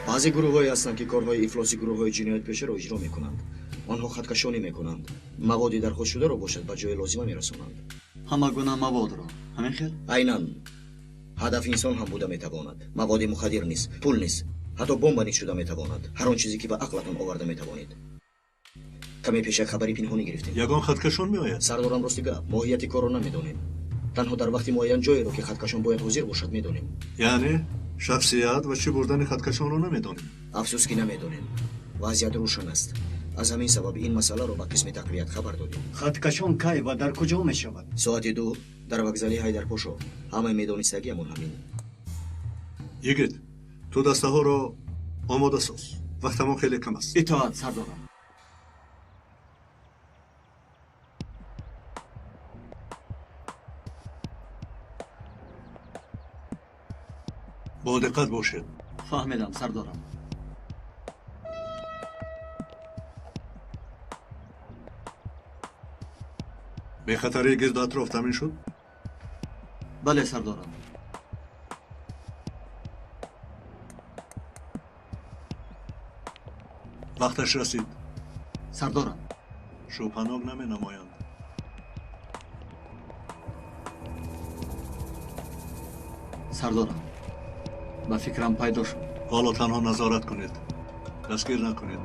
баъзе гурӯҳҳое ҳастанд ки корҳои ифлоси гурӯҳҳои ҷиноятпешаро иҷро мекунанд. онҳо хаткашонӣ мекунанд, маводи дархостшударо бошад ба ҷои лозима мерасонанд. ҳама гуна маводро ҳамин хел? айнан ҳадаф инсон ҳам буда метавонад. маводи мухаддир низ, пул низ, ҳатто бомба низ шуда метавонад. ҳар он чизе ки ба ақлатон оварда метавонед. каме пешак хабари пинҳонӣ гирифтем. ягон хаткашон меояд. сардорам рости гап, моҳияти корро намедонем. танҳо дар вақти муайян ҷоеро ки хаткашон бояд ҳозир бошад медонем. яъне шахсият ва чӣ бурдани хаткашонро намедонем. афсуски намедонем. вазъият рӯшан аст. аз ҳамин сабаб ин масъаларо ба қисми тақвият хабар додем. хаткашон кай ва дар куҷо мешавад? соати 2 дар вокзали ҳайдарпошо. ҳамаи медонистагиамон ҳамин. йигит ту дастаҳоро омода соз. вақтамон хеле кам аст. итоат сардорам. бо диққат бошед. фаҳмидам сардорам. бехатарии гирду атроф таъмин шуд? бале сардорам. вақташ расид. сардорам. шӯбҳанок наменамоянд. сардорам. ба фикрам пайдо шуд. ҳоло танҳо назорат кунед. дастгир накунед.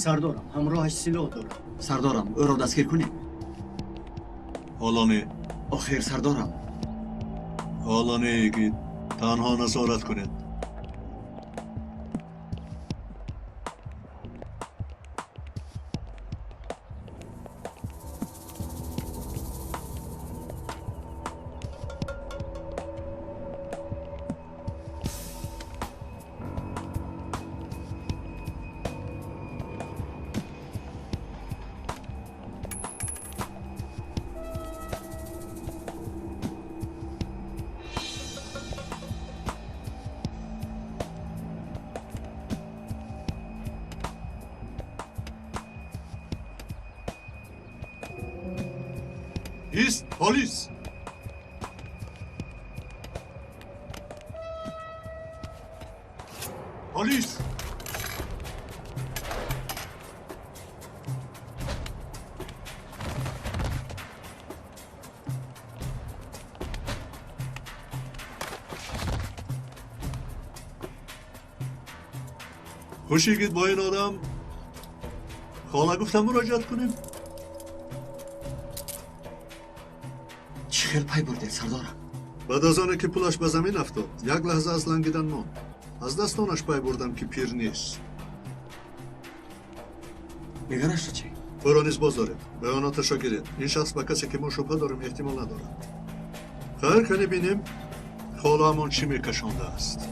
сардорам ҳамроҳаш силоҳ дорад. сардорам ӯро дастгир кунем. ҳоло не. охир сардорам. ҳоло не йигит. танҳо назорат кунед. ایست پلیس. پلیس. خوشیگید با این آدم خاله گفتم مراجعت کنیم. چی خیل پای برده سردارم؟ بعد از آنه که پولش به زمین افتاد یک لحظه از لنگیدن ماند. از دستانش پای بردم که پیر نیست. نگرش رو چی؟ برو نیز باز دارید. بیاناتش را گیرید. این شخص به کسی که ما شبهه داریم احتمال ندارد. خیر کنی بینیم خاله همان چی میکشانده است.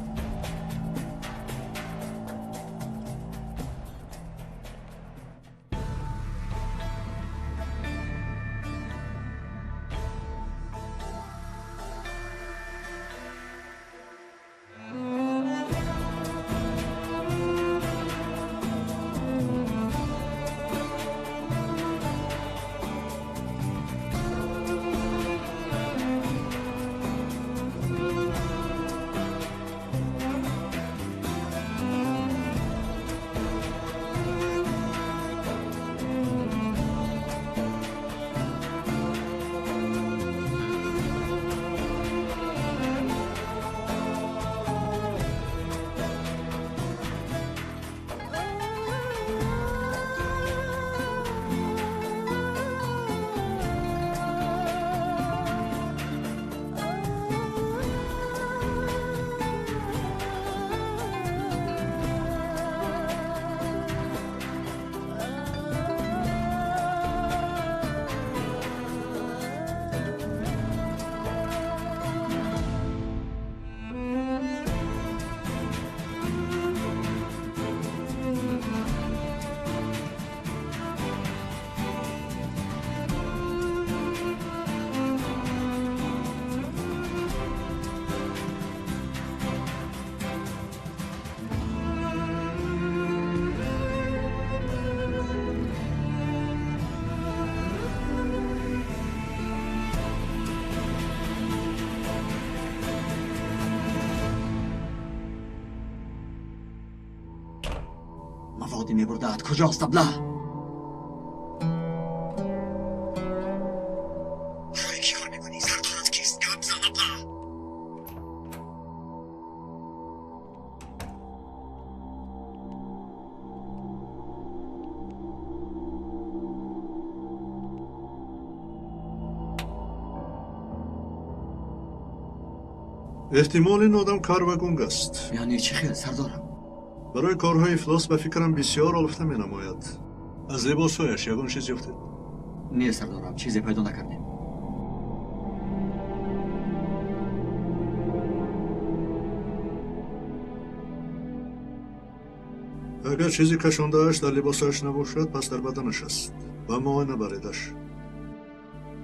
وقتی میبردد کجاست ابله؟ چی کار میکنی؟ سردارت کیست؟ گپ زن ابله. احتمال این آدم کارواگونگ است. یعنی چی خیلی سردارم؟ برای کارهای افلاس به فکرم بسیار آلفته می نماید. از لباسهایش یگان چیزی افتید؟ نه سردارم، چیزی پیدا نکردیم. اگر چیزی کشاندهاش در لباسهایش نباشد پس در بدنش است و معاینه بریدش.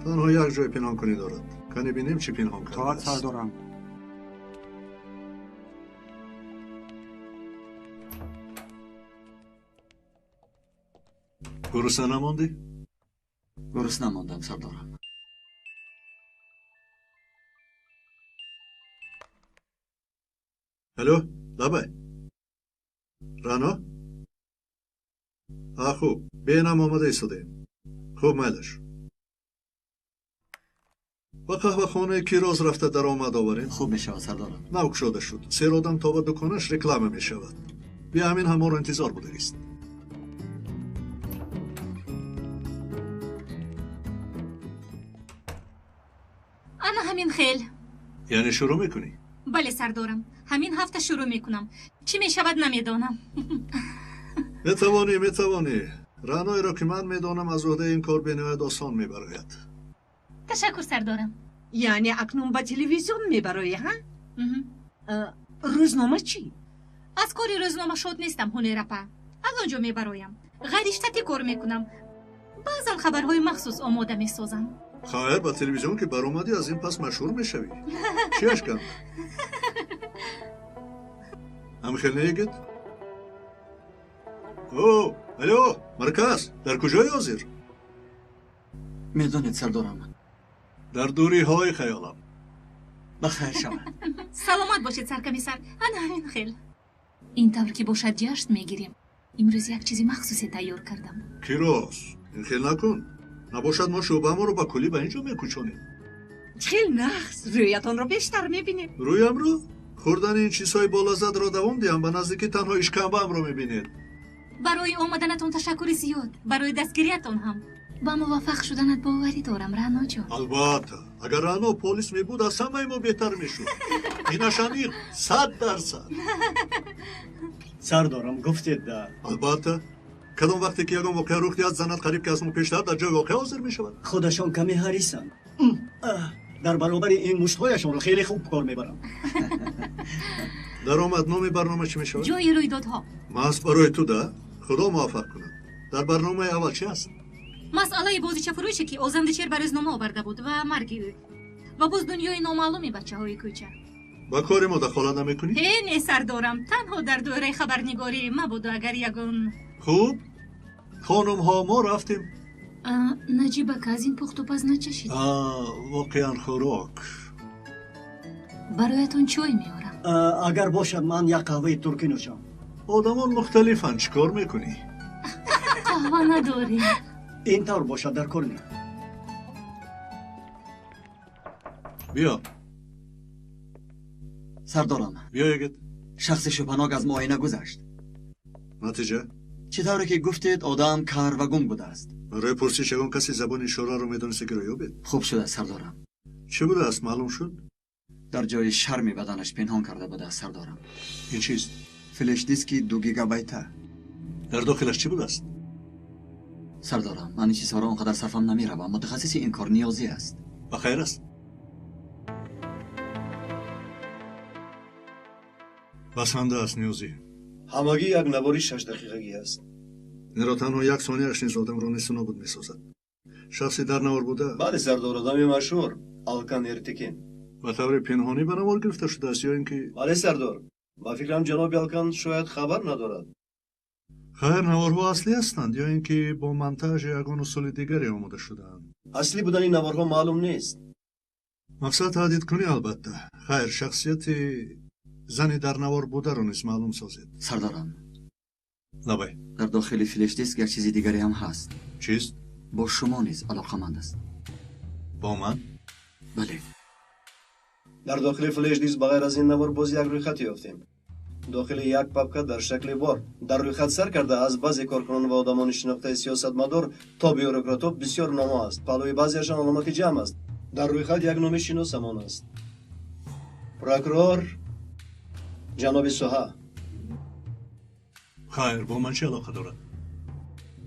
تنها یک جای پنهان کنی دارد. کنی بینیم چی پنهان کرده است. سردارم. گرسنه نماندی؟ گرسنه نماندم سردارم. الو لبه رانا؟ خوب بینم آمده ایستادیم. خوب میلش و قهوه خانه کیراز رفته در آمد آورین؟ خوب میشود سردارم. نوک شده شد. سیر آدم تا به دکانش رکلامه میشود. بیا همین همه رو انتظار بودگیست. انا همین خیل. یعنی شروع میکنی؟ بله سردارم، همین هفته شروع میکنم. چی میشود نمیدانم. میتوانی. رانایی را که من میدانم از عهده این کار بنهایت آسان میبراید. تشکر سردارم. یعنی اکنون به تلویزیون میبرایی ها؟ روزنامه چی؟ از کاری روزنامه شد نیستم هنرپا. از آنجا میبرایم. غریشتتی کار میکنم. بعضا خبرهای مخصوص آماده میسازم. خیر با تلویزیون که برآمدی از این پس مشهور میشوی. چیش کم؟ هم خیلی نیگید؟ الو مرکز در کجای حاضر؟ میدانید سردارم. در دوری های خیالم. بخیر شود. سلامت باشید سرکمیسر. انا همین خیل. این طور که باشد جشن میگیریم. امروز یک چیزی مخصوصی تیار کردم. کیراز این خیل نکن. نباشد ما شعبه ما رو با کلی به اینجا میکوچونیم. خیلی نخس رویتان رو بیشتر میبینیم. رویم رو؟ خوردن این چیزهای بالازد را دوام دیم به نزدیکی تنها اشکنبه هم رو میبینید. برای آمدنتون تشکر زیاد. برای دستگیریتون هم. با موفق شدنت باوری دارم رانا جان. البته اگر رانا پلیس میبود از همه ما بهتر میشد. اینش عمیق 100%. سردارم گفتید ده. البته کدام وقتی که یگان واقعه رخ دهد زند قریب که از ما پیشتر در جای واقعه حاضر میشود. خودشان کمی حریصند. در برابر این مشتهایشان رو خیلی خوب کار میبرم. در آمد نام برنامه چی میشود؟ جای رویدادها. ماست برای تو ده خدا موفق کنه. در برنامه اول چی هست؟ مسئله بازیچه فروشی که آزمدچیر به روزنامه آورده بود و مرگ او و باز دنیای نامعلومی بچه های کوچه. با کار ما دخالت نمیکنی؟ نه سردارم، تنها در دوره خبرنگاری مبادا اگر یگان. خوب خانم ها ما رفتیم. نجیبه که از این پخت و پز نچشید. واقعا خوراک. برایتون چای میارم. اگر باشد من یک قهوه ترکی نوشم. آدمان مختلفن چیکار میکنی؟ قهوه نداری؟ این طور باشد در کار نیم. بیا سردارم بیا یکت. شخص شبهناک از معاینه گذشت. نتیجه؟ چطوره که گفتید آدم کار و گم بوده است. برای پرسش یگان کسی زبان اشاره رو میدونسته که رو یابید. خوب شده سردارم. چه بوده است معلوم شد؟ در جای شرمی بدنش پنهان کرده بوده است سردارم. این چیست؟ فلش دیسکی 2 گیگابایته. در داخلش چی بوده است؟ سردارم من این چیزها را اونقدر صرفم نمیروم. متخصصی این کار نیازی است. بخیر است. بسنده است نیازی. همگی یک نواری 6 دقیقگی است. این را تنها یک ثانیه اش نیز آدم را نیست نابود میسازد. شخصی در نوار بوده؟ بله سردار، آدمی مشهور آلکان ارتکین. به طور پنهانی به نوار گرفته شده است یا اینکه؟ بله سردار، با فکرم جناب آلکان شاید خبر ندارد. خیر نوارها اصلی هستند یا اینکه با منتاژ یگان اصول دیگری آماده شده‌اند؟ اصلی بودن این نوارها معلوم نیست. مقصد تهدید کنی البته. خیر شخصیت زنی در نوار بوده رو نیز معلوم سازید. سردارم لبای در داخل فلش دیسک یک چیزی دیگری هم هست. چیست؟ با شما نیز علاقمند است. با من؟ بله. در داخل فلش دیسک بغیر از این نوار باز یک رویخط یافتیم. داخل یک پاپکه در شکل بار در رویخط سر کرده از بعضی کارکنان و آدمان شناخته سیاستمدار تا بیوروکرات‌ها بسیار نامه است. پهلوی بعضیشان علامت جمع است. در رویخط یک نام شناس همان است. پروکورور جناب سوها. خیر، با من چه علاقه دارد؟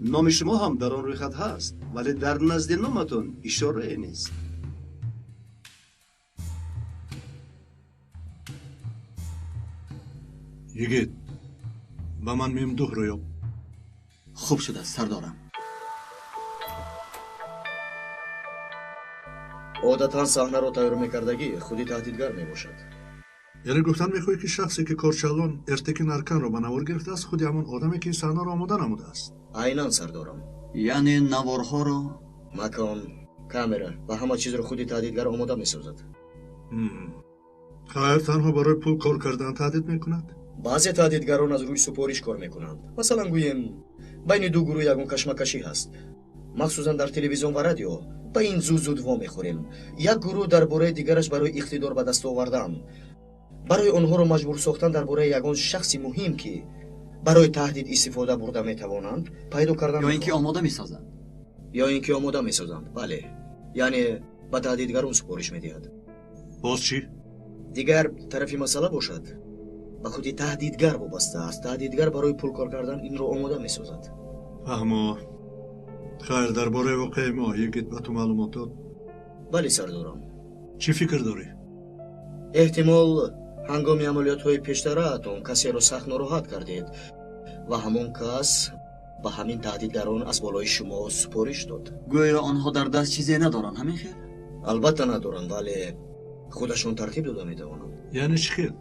نام شما هم در آن رویخط هست ولی در نزد نامتون اشاره نیست. یگید با من میم دوه رو یاب. خوب شده سردارم. عادتا صحنه رو تیار میکردگی خودی تهدیدگر میباشد. یعنی گفتن میخوایی که شخصی که کارچالان ارتکین ارکان رو به نوار گرفته است خودی همون آدمی که این صحنه رو آماده نموده است. عیناً سردارم. یعنی نوارها رو مکان، کامera و همه چیز رو خودی تهدیدگر آماده میسازد. خیر، تنها برای پول کار کردن تهدید میکند؟ بعضی تهدیدگران از روی سپارش کار میکنند. مثلا گوییم بین دو گروه یگون کشمکشی هست. مخصوصا در تلویزیون و رادیو به این زود وا میخوریم. یک گروه درباره دیگرش برای اقتدار به دست آوردن، برای آنها رو مجبور ساختن درباره یگان شخصی مهم که برای تهدید استفاده برده میتوانند پیدا کردن، یا اینکه آماده میسازند. بله، یعنی به تهدیدگران سپارش میدهد. باز چی؟ دیگر طرفی مسئله باشد به خودی تهدیدگر وابسته است. تهدیدگر برای پول کار کردن این رو آماده میسازد. فهمو. خیر، درباره واقع ما یگید به تو معلومات داد؟ بله سردارم. چی فکر داری؟ احتمال هنگام عملیات های پیشترتون کسی رو سخت ناراحت کردید و همون کس به همین تهدیدگران از بالای شما سپارش داد. گویا آنها در دست چیزی ندارن، همین خیر؟ البته ندارن ولی خودشون ترتیب داده میتوانند. یعنی چی خیل؟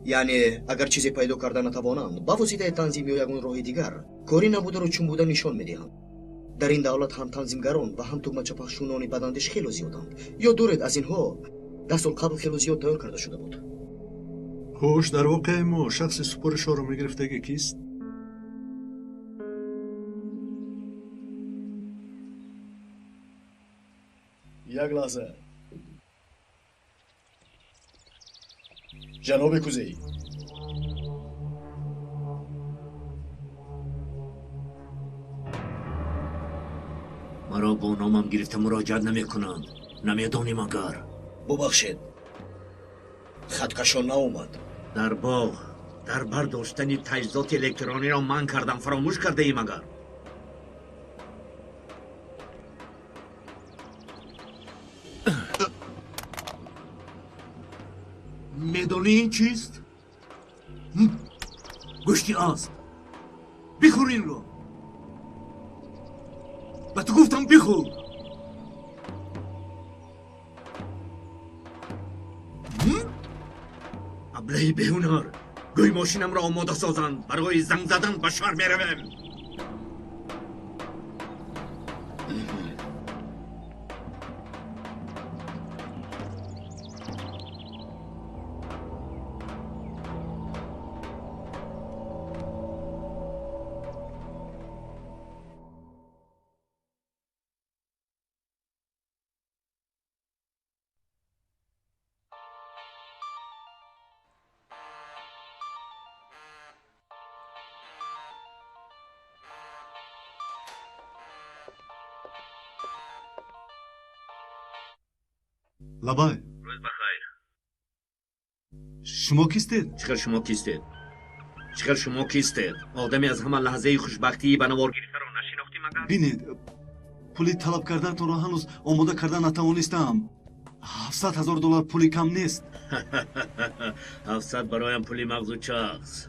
یعنی اگر چیزی پیدا کرده نتوانند با واسطه تنظیم یا یگون راه دیگر کاری نبوده رو چون بوده نشان میدهند. در این دولت هم تنظیمگران و هم تهمت پخشونان بداندیش خیلی زیادند. یا دورید از اینها 10 سال قبل خیلی زیاد تیار کرده شده بود. خوش، در واقع ما شخص سپارش ها رو میگرفتگی کیست؟ یک لحظه. جناب کوزه‌ای، مرا با نامم گرفته مراجعت نمی کنند. نمیدانیم اگر. ببخشید خطکشان ناومد. در باغ در برداشتن تجهیزات الکترونی را من کردم، فراموش کرده ایم اگر. میدانی این چیست؟ گوشتی است. بخور این رو. و تو گفتم بخور. ابله بهونر، گوی ماشینم را آماده سازند، برای زنگ زدن به شهر میرویم. لبای روز بخیر. شما کیستید؟ چخر شما کیستید؟ چخر شما کیستید؟ آدمی از همه لحظه خوشبختی به نوار گرفته را نشناختیم اگر؟ بینید، پولی طلب کردنتون را هنوز آماده کردن نتوانستم. 700,000 دلار پولی کم نیست. 700 برایم پولی مغزو چاقس.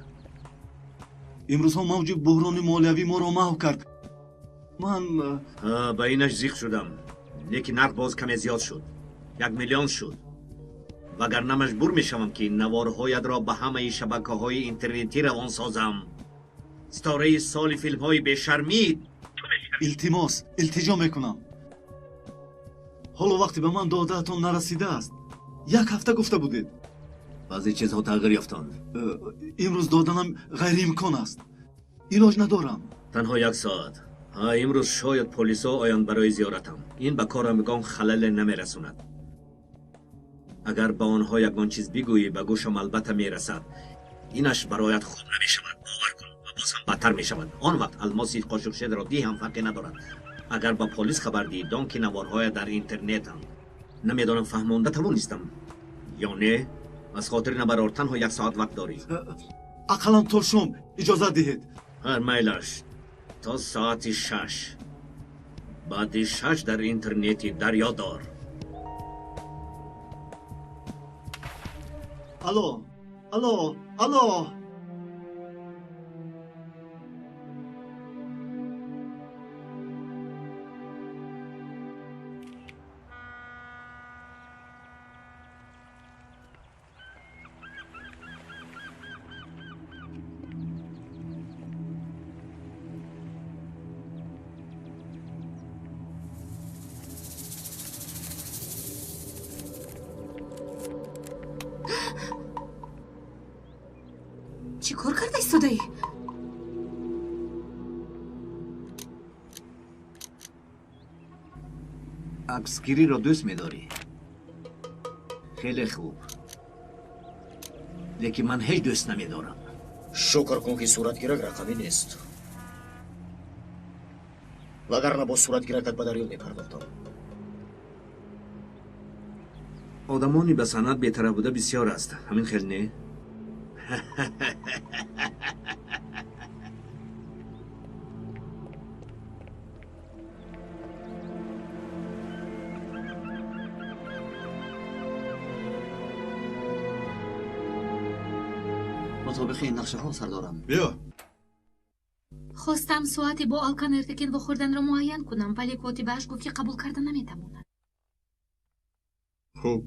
امروز ها موج بحران مالیوی ما را محو کرد. من به اینش زیق شدم، لیکن نرخ باز کمی زیاد شد. 1 میلیون شد. وگرنه مجبور میشوم که نوارهایت را به همه شبکه‌های اینترنتی روان سازم. ستاره سال فیلم‌های بی‌شرمی. التماس، التجا میکنم. حالا وقتی به من دادهتان نرسیده است. 1 هفته گفته بودید. بعضی چیزها تغییر یافتند. امروز دادنم غیر امکان است. илоҷ надорам. танҳо 1 соат. имрӯз шояд полисо оянд барои зиёратам. ин ба корамгон халале намерасонад. агар ба онҳо ягон чиз бигӯӣ ба гӯшам албатта мерасад. инаш бароят хуб намешавад. бовар кун ва боз ҳам бадтар мешавад. он вақт алмоси қошуқшедро диҳам фарқе надорад. агар ба полис хабар диҳӣ дон ки наворҳоя дар интернетанд. намедонам фаҳмонда тавонистам ё не. аз хотири набарор танҳо 1 соат вақт дорӣ. ақаллан то шом иҷозат диҳед. ҳар майлаш то соати 6. баъди 6 дар интернети дарё дор. алло алло алло. чӣ кор карда истодаӣ? аксгириро дӯст медорӣ? хеле хуб. лекин ман ҳеҷ дӯст намедорам. шукр кун ки суратгирак рақамӣ нест. вагарна бо суратгиракат ба дарё мепардохтам. одамони ба санъат бетарaf буда бисёр аст. ҳамин хел не? мутобиқи ин нақшаҳо сардорам. биё. хостам соати бо Алкан Эртекин вохӯрданро муайян кунам, вале котибааш гуфт ки қабул карда наметавонад. хуб.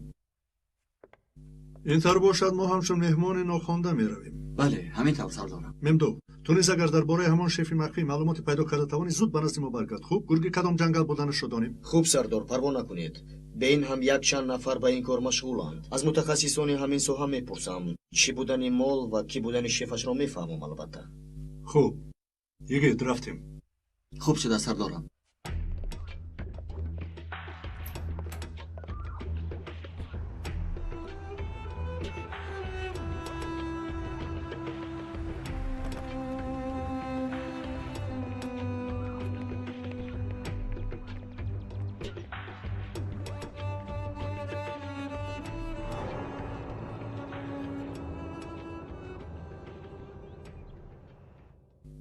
ин тар бошад мо ҳамчун меҳмони нохонда меравем. бале ҳамин тавр сардорам. мемдӯ ту низ агар дар бораи ҳамон шефи махфӣ маълумоте пайдо карда тавонӣ зуд ба назди мо баргард. хуб гурги кадом ҷангал буданашро донем. хуб сардор, парво накунед. бе ин ҳам як чанд нафар ба ин кор машғуланд. аз мутахассисони ҳамин соҳа мепурсам. чӣ будани мол ва кӣ будани шефашро мефаҳмам албатта. хуб йигит рафтем. хуб шуда сардорам.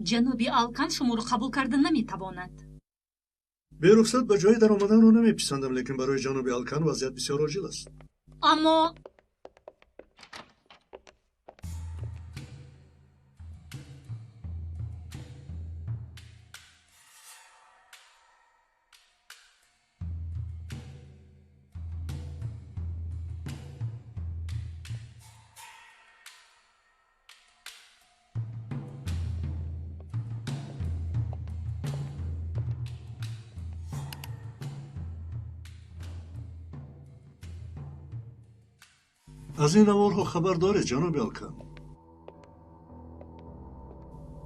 ҷаноби Алкан шуморо қабул карда наметавонад. берухсат ба ҷои даромаданро намеписандам, лекин барои ҷаноби Алкан вазъият бисёр оҷил аст. аммо аз ин наворҳо хабар доред ҷаноби Алкан?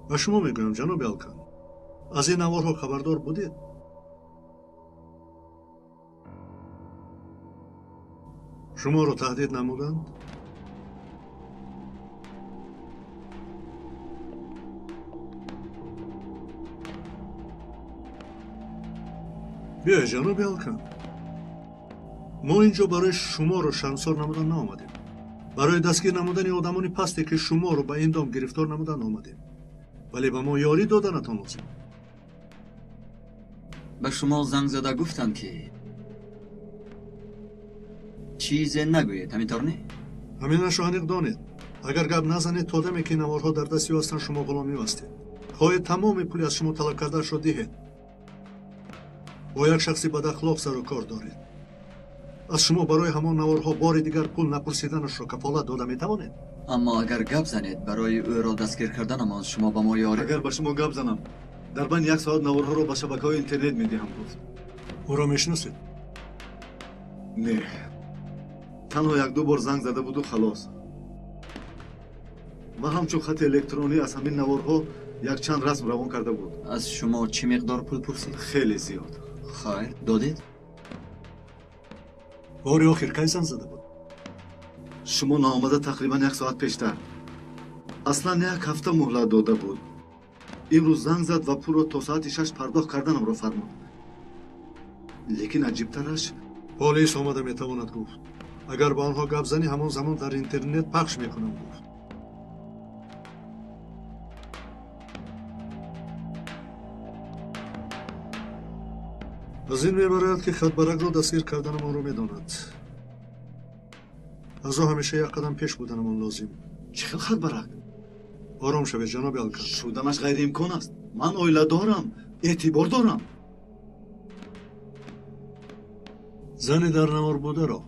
ба шумо мегӯям ҷаноби Алкан, аз ин наворҳо хабардор будед? шуморо таҳдид намуданд? биёед ҷаноби Алкан, мо ин ҷо барои шуморо шармсор намудан наомадем. барои дастгир намудани одамони пасте ки шуморо ба ин дом гирифтор намудан омадем. вале ба мо ёрӣ дода натонозем. ба шумо занг зада гуфтанд ки чизе нагӯед, ҳаминтор не? ҳаминашро аниқ донед. агар гап назанед то даме ки наворҳо дар дасти ӯ ҳастанд, шумо ғуломӣ ҳастед. хоҳед тамоми пули аз шумо талаб кардаашро диҳед. бо як шахси бадахлоқ сару кор доред. аз шумо барои ҳамон наворҳо бори дигар пул напурсиданашро кафолат дода метавонед? аммо агар гап занед барои ӯро дастгир карданамон шумо ба мо ёред. агар ба шумо гап занам дар байни 1 соат наворҳоро ба шабакаҳои интернет медиҳам. гуфт ӯро мешиносед? не, танҳо 1-2 бор занг зада буду халос. ва ҳамчун хати электронӣ аз ҳамин наворҳо як чанд расм равон карда буд. аз шумо чӣ миқдор пул пурсид? хеле зиёд. хайр додед? бори охир кай занг зада буд? шумо наомада тақрибан 1 соат пештар. аслан 1 ҳафта муҳлат дода буд. имрӯз занг зад ва пулро то соати 6 пардохт карданамро фармуд. лекин аҷибтараш полис омада метавонад гуфт. агар ба онҳо гап зани ҳамон замон дар интернет пахш мекунам гуфт. аз ин мебарад ки хатбаракро дастгир карданамонро медонад. аз ӯ ҳамеша як қадам пеш буданамон лозим. чӣ хел хатбарак? ором шавед ҷаноби алкан. шуданаш ғайриимкон аст. ман оила дорам, эътибор дорам. зани дар навор бударо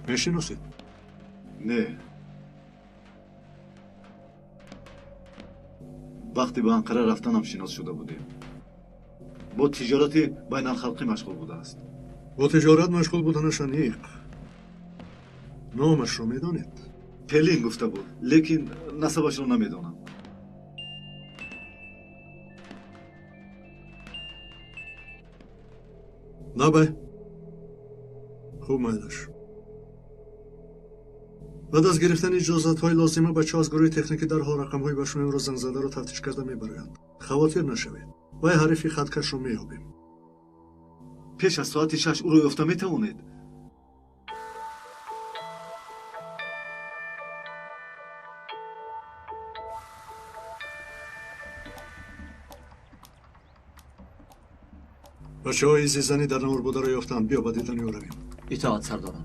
мешиносед? не. вақти ба анқара рафтанам шинос шуда будем. бо тиҷорати байналхалқӣ машғул будааст. бо тиҷорат машғул буданаш аниқ. номашро медонед? пелин гуфта буд, лекин насабашро намедонам. набай хуб майлаш. баъд аз гирифтани иҷозатҳои лозима бача аз гурӯҳи техникӣ дарҳол рақамҳои ба шумоямро зангзадаро тафтиш карда мебароянд. хавотир нашавед. вай ҳарифи хаткашро меёбем. пеш аз соати 6 ӯро ёфта метавонед? бачаҳои изи зани дар навор бударо ёфтанд. биё ба дидани ӯ равем. итоат сардорам.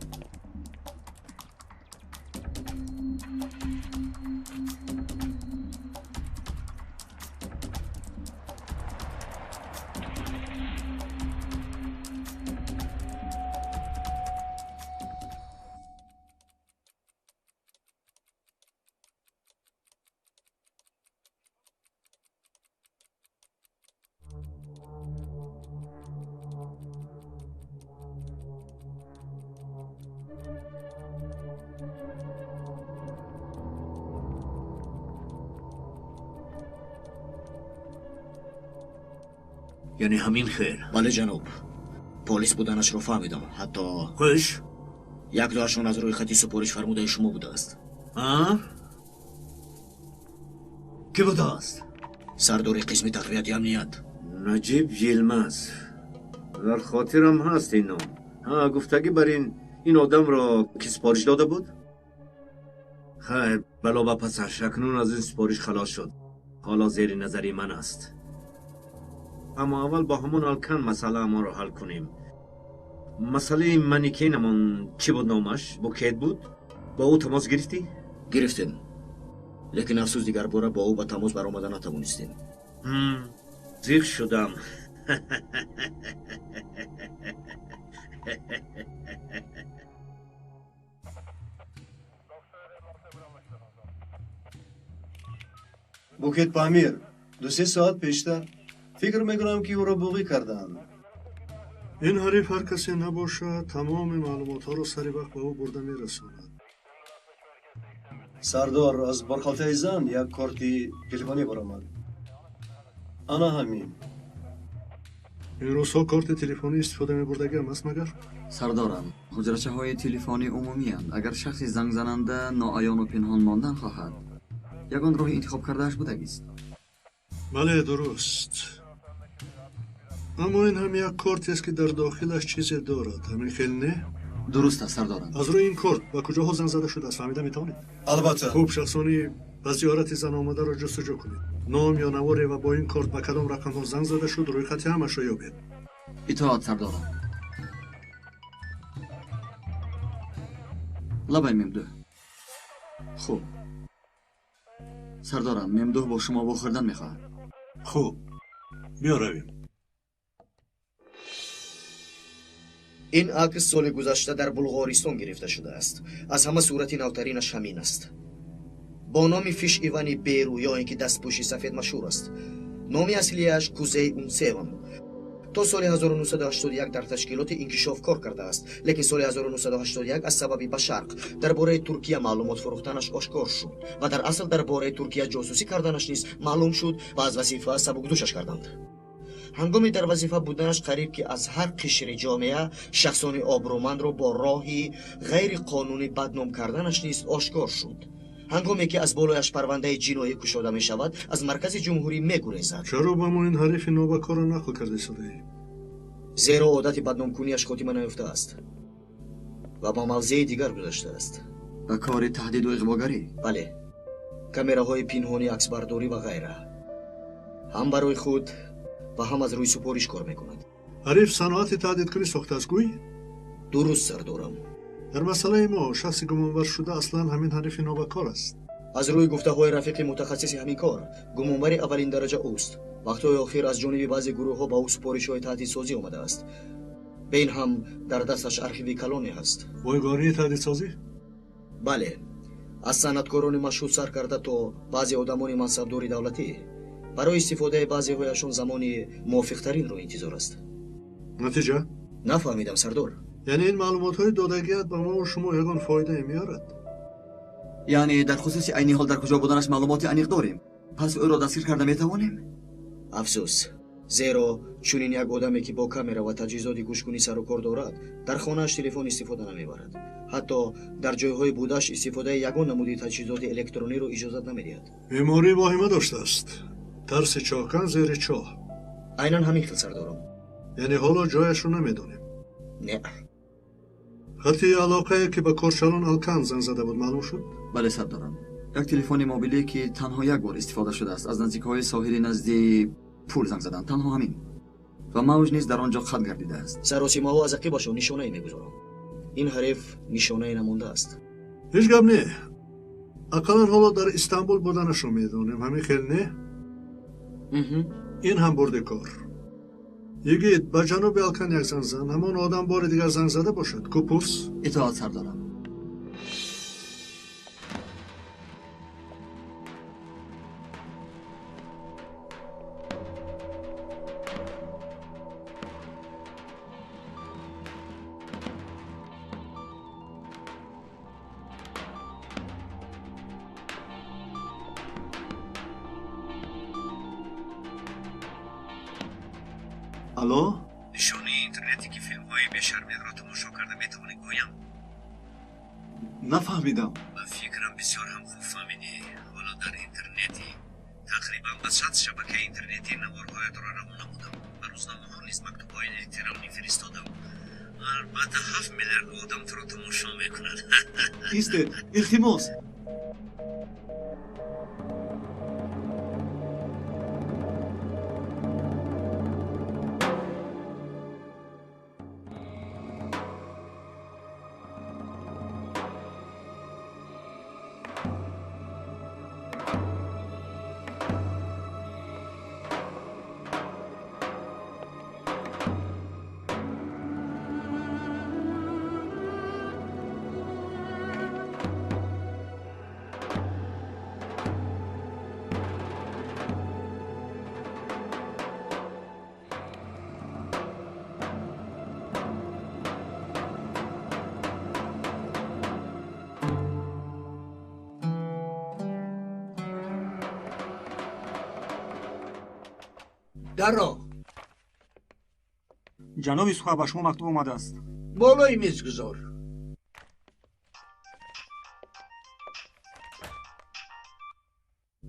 یعنی همین خیر. бале ҷаноб, полис буданашро фаҳмидам. ҳатто خوش як дуашон аз рӯи хати супориш фармудаи шумо будааст. کی بوده است؟ сардори қисми тақвияти амният. نجیب یلمز. در خاطرم هست این نام. گفتگی بر این آدم را کی سپارش داده بود؟ خیر، بلا با پسش اکنون از این سپارش خلاص شد. حالا زیر نظری من است. اما اول با همون الکن مسئله ما رو حل کنیم. مسئله منیکینمون چی بود نامش؟ بوکیت بود؟ با او تماس گرفتی؟ گرفتیم, лекин афсӯс дигар бора бо ӯ ба тамос баромада натавонистем. زیغ شدم. букет памир 2-3 соат пештар фикр мекунам ки ӯро буғӣ кардаанд. ин ҳариф ҳар касе набошад тамоми маълумотҳоро сари вақт ба ӯ бурда мерасонад. сардор аз борхалтаи зан як корти телефонӣ баромад. ана ҳамин. ин рӯзҳо корти телефонӣ истифода мебурдагиам аст магар? сардорам, ҳуҷрачаҳои телефонӣ умумиянд. агар шахси зангзананда ноаёну пинҳон мондан хоҳад, ягон роҳи интихоб кардааш будагист. бале, дуруст. аммо ин ҳам як кортест ки дар дохилаш чизе дорад. ҳамин хел не? дуруст аст сардорам. аз рӯи ин корт ба куҷоҳо занг зада шудааст фаҳмида метавонед? албатта. хуб, шахсони ба зиёрати заномадаро ҷустуҷӯ кунед. ном ё наворе ва бо ин корт ба кадом рақамҳо занг зада шуд, рӯйхати ҳамашро ёбед. итоат сардорам. лабай мемдӯҳ. хуб сардорам, мемдӯҳ бо шумо вохӯрдан мехоҳад. хуб, биё равем. ин акс соли гузашта дар булғористон гирифта шудааст. аз ҳама сурати навтаринаш ҳамин аст. бо номи фиш ивани беру ё ин ки дастпӯши сафед машҳур аст. номи аслияш кузей унсевам. то соли 1981 дар ташкилоти инкишоф кор кардааст, лекин соли 1981 аз сабаби ба шарқ дар бораи Туркия маълумот фурӯхтанаш ошкор шуд ва дар асл дар бораи Туркия ҷосусӣ карданаш низ маълум шуд ва аз вазифа сабукдӯшаш карданд. ҳангоми дар вазифа буданаш қариб ки аз ҳар қишри ҷомеа шахсони обрӯмандро бо роҳи ғайриқонунӣ бадном карданаш низ ошкор шуд. ҳангоме ки аз болояш парвандаи ҷиноӣ кушода мешавад, аз маркази ҷумҳурӣ мегурезад. чаро ба мо ин ҳарифи новакорро нақл карда истодаӣ? зеро одати бадномкунияш хотима наёфтааст ва ба мавзеи дигар гузаштааст. ба кори таҳдиду иғвогарӣ? бале, камераҳои пинҳонӣ, аксбардорӣ ва ғайра. ҳам барои худ ва ҳам аз рӯи супориш кор мекунад. ҳариф саноати таҳдидкунӣ сохтааст гӯй? дуруст сардорам. дар масъалаи мо шахси гумонбар шуда аслан ҳамин ҳарифи новакор аст. аз рӯи гуфтаҳои рафиқи мутахассиси ҳамин кор, гумонбари аввалин дараҷа ӯст. вақтҳои охир аз ҷониби баъзе гурӯҳҳо ба ӯ супоришҳои таҳдидсозӣ омадааст. ба ин ҳам дар дасташ архиви калоне ҳаст. бойгории таҳдидсозӣ? бале, аз санъаткорони машҳур сар карда то баъзе одамони мансабдори давлатӣ барои истифодаи баъзеҳояшон замони мувофиқтаринро интизор аст. натиҷа? нафаҳмидам сардор. яъне ин маълумотҳои додагиат ба мову шумо ягон фоидае меорад? яъне дар хусуси айни ҳол дар куҷо буданаш маълумоти аниқ дорем, пас ӯро дастгир карда метавонем? афсӯс, зеро чунин як одаме ки бо камера ва таҷҳизоти гӯшкунӣ сару кор дорад, дар хонааш телефон истифода намебарад. ҳатто дар ҷойҳои будаш истифодаи ягон намуди таҷҳизоти электрониро иҷозат намедиҳад. беморӣ воҳима доштааст. тарси чохкан зери чоҳ. айнан ҳамин хел сардорам. яъне ҳоло ҷояшро намедонем? не. хати алоқае ки ба корчалон алкан занг зада буд маълум шуд? бале сардорам, як телефони мобиле ки танҳо як бор истифода шудааст, аз наздикҳои соҳили назди пул занг заданд, танҳо ҳамин. ва мавҷ низ дар он ҷо қатъ гардидааст. саросимаҳо аз ақибашон нишонае мегузорам. ин ҳариф нишонае намондааст. ҳеҷ гап не. ақаллан ҳоло дар истанбул буданашро медонем, ҳамин хел не? ин ҳам бурди кор. йигит ба ҷаноби алкан як занг зан, ҳамон одам бори дигар занг зада бошад. ку пурс? итоат сардорам. алло? нишонаи интернете ки филмҳои бешармиро тамошо карда метавонӣ гӯям? нафаҳмидам. ба фикрам бисёр ҳам хуб фаҳмидӣ. ҳоло дар интернети тақрибан ба 100 шабакаи интернетӣ наворҳоятро равона будам. ба рӯзномаҳо низ мактубҳои эҳтиромӣ фиристодам. албатта 7 миллиард одам туро тамошо мекунад. истед, илтимос. даро. ҷаноби сухаб, ба шумо мактуб омадааст. болои миз гузор.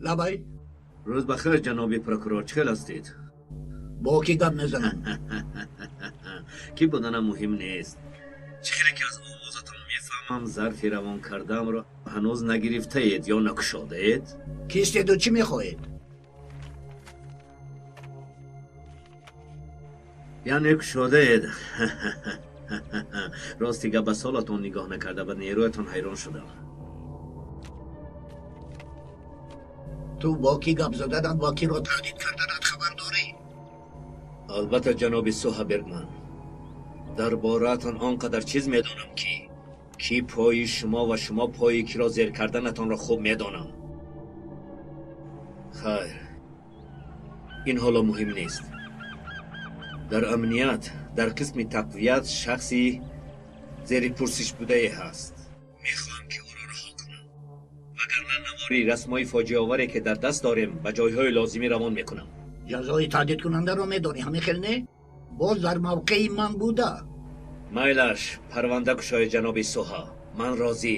лабай. рӯз бахайр ҷаноби прокурор, чӣ хел ҳастед? бо ки гап мезанам? ки буданам муҳим нест. чӣ хеле ки аз овозатон мефаҳмам зарфи равон кардаамро ҳанӯз нагирифтаед ё накушодаед? кистеду чӣ мехоҳед? яъне кушодаед. ростига ба солатон нигоҳ накарда ба нерӯятон ҳайрон шудам. ту бо ки гап зададан бо киро таҳдид карданат хабар дорӣ? албатта ҷаноби суҳа бергман, дар бораатон он қадар чиз медонам ки пои шумо ва шумо пои киро зер карданатонро хуб медонам. хайр, ин ҳоло муҳим нест. дар амният дар қисми тақвият шахси зери пурсишбудае ҳаст. мехоҳам ки ӯро раҳо кунам, вагарна навори расмои фоҷиаоваре ки дар даст дорем ба ҷойҳои лозимӣ равон мекунам. ҷазои таҳдидкунандаро медонӣ ҳами хелне боз дар мавқеи ман буда. майлаш парванда кушои ҷаноби суҳа. ман розӣ.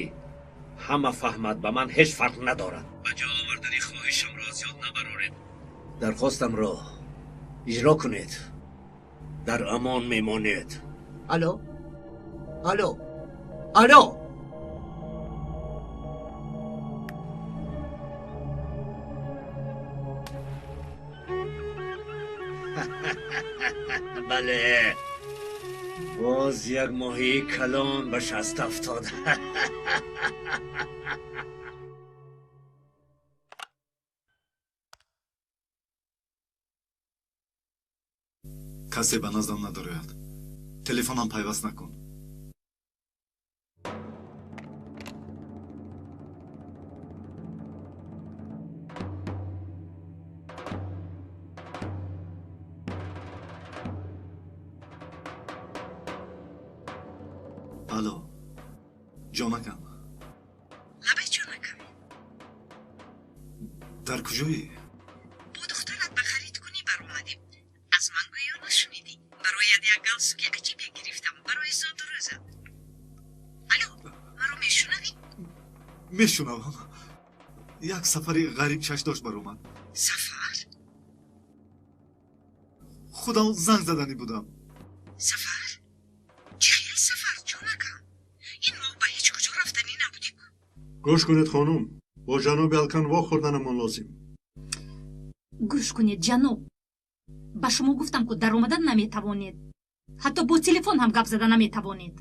ҳама фаҳмад ба ман ҳеҷ фарқ надорад. ба ҷо овардани хоҳишамро аз ёд набароред. дархостамро иҷро кунед. дар амон мемонед. ало ало ало бале, боз як моҳии калон ба шаст афтод. касе ба наздам надорояд. телефонам пайваст накун. алло, ҷонакам. лабе ҷонакам. дар куҷоӣ? бо духтарат ба харид кунӣ баромадем. аз ман гӯё нашунидӣ. барояд як галстуки аҷибе гирифтам барои зоду рӯзат. алло, маро мешунавӣ? мешунавам. як сафари ғариб чаш дошт баромад. сафар? худам занг заданӣ будам. сафар? чӣ хел сафар ҷонакам? ин моҳ ба ҳеҷ куҷо рафтанӣ набудик. гӯш кунед хонум, бо ҷаноби алкан вохӯрданамон лозим. гӯш кунед ҷаноб, ба шумо гуфтам ки даромадан наметавонед. ҳатто бо телефон ҳам гап зада наметавонед.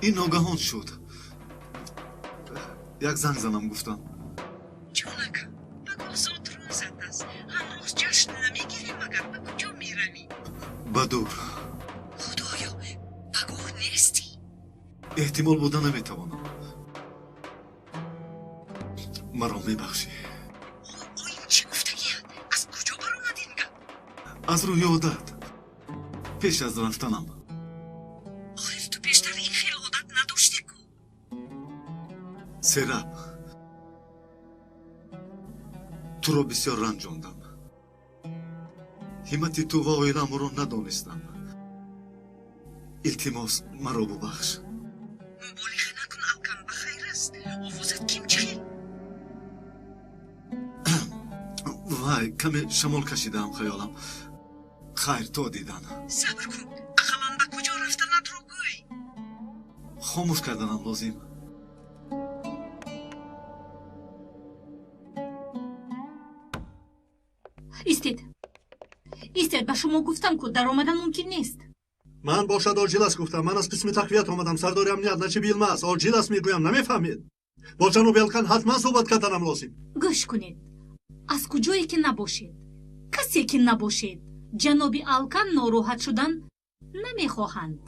ин ногаҳон шуд. як занг занам гуфтам. ҷонакам, ба гулзод рӯзат аст. ҳамрӯз ҷашн намегирем агар ба куҷо меравӣ? ба дур. худоё, ба гоҳ нестӣ? эҳтимол буда наметавонам. маро мебахшӣ. оин чӣ гуфтагият? аз куҷо баромад ин гап? аз рӯи одат. пеш аз рафтанам. охир ту пештар ин хел одат надоштӣ ку? сераб, туро бисёр ранҷондам. ҳимати ту ва оиламро надонистам. илтимос маро бубахш. муболиға накун алкан, ба хайр аст. овозат ким чӣ хел? вай, каме шамол кашидаам хаёлам. хайр, то дидан. сабр кун, ақалан ба куҷо рафтанатро гӯй. хомӯш карданам лозим. истед, ба шумо гуфтам ки даромадан мумкин нест. ман бошад оҷил аст гуфтам. ман аз қисми тақвият омадам. сардори амният начи билма аст. оҷил аст мегӯям, намефаҳмед? бо ҷаноби алкан ҳатман суҳбат карданам лозим. гӯш кунед, аз куҷое ки набошед, касе ки набошед, ҷаноби алкан нороҳат шудан намехоҳанд.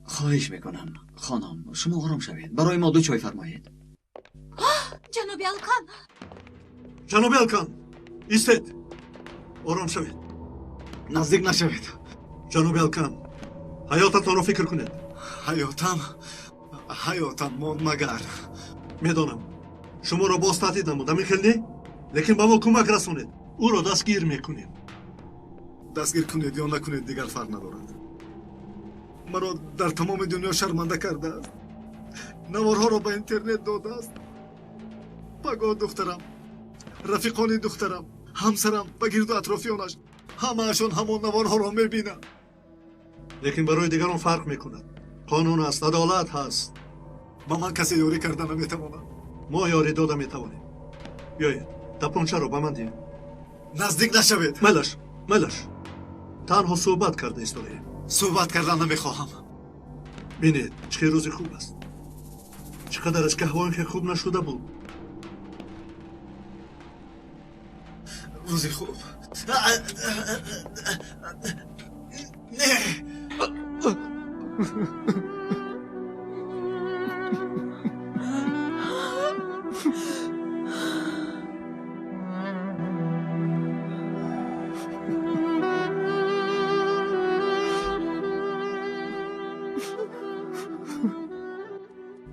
خواهش میکنم خانم شما آرام شوید برای ما 2 چای فرمایید. ҷаноби алкан. ҷаноби алкан, истед. ором шавед. наздик нашавед. ҷаноби алкан, ҳаётатонро фикр кунед. ҳаётам мон магар. медонам шуморо боз таҳдид намудам, ин хел не? лекин ба мо кӯмак расонед. ӯро дастгир мекунем. дастгир кунед ё накунед дигар фарқ надорад. маро дар тамоми дунё шарманда кардааст. наворҳоро ба интернет додааст. ба гоҳ духтарам, рафиқони духтарам, ҳамсарам ба гирду атрофиёнаш ҳамаашон ҳамон наворҳоро мебинанд. лекин барои дигарон фарқ мекунад. қонун аст, адолат ҳаст. ба ман касе ёрӣ карда наметавонад. мо ёрӣ дода метавонем. биёед, тапончаро ба ман диҳед. наздик нашавед. майлаш. танҳо суҳбат карда истодаем. суҳбат кардан намехоҳам. бинед, чӣ рӯзи хуб аст. чӣ қадараш ки ҳавои хуб нашуда буд. روزی خوب.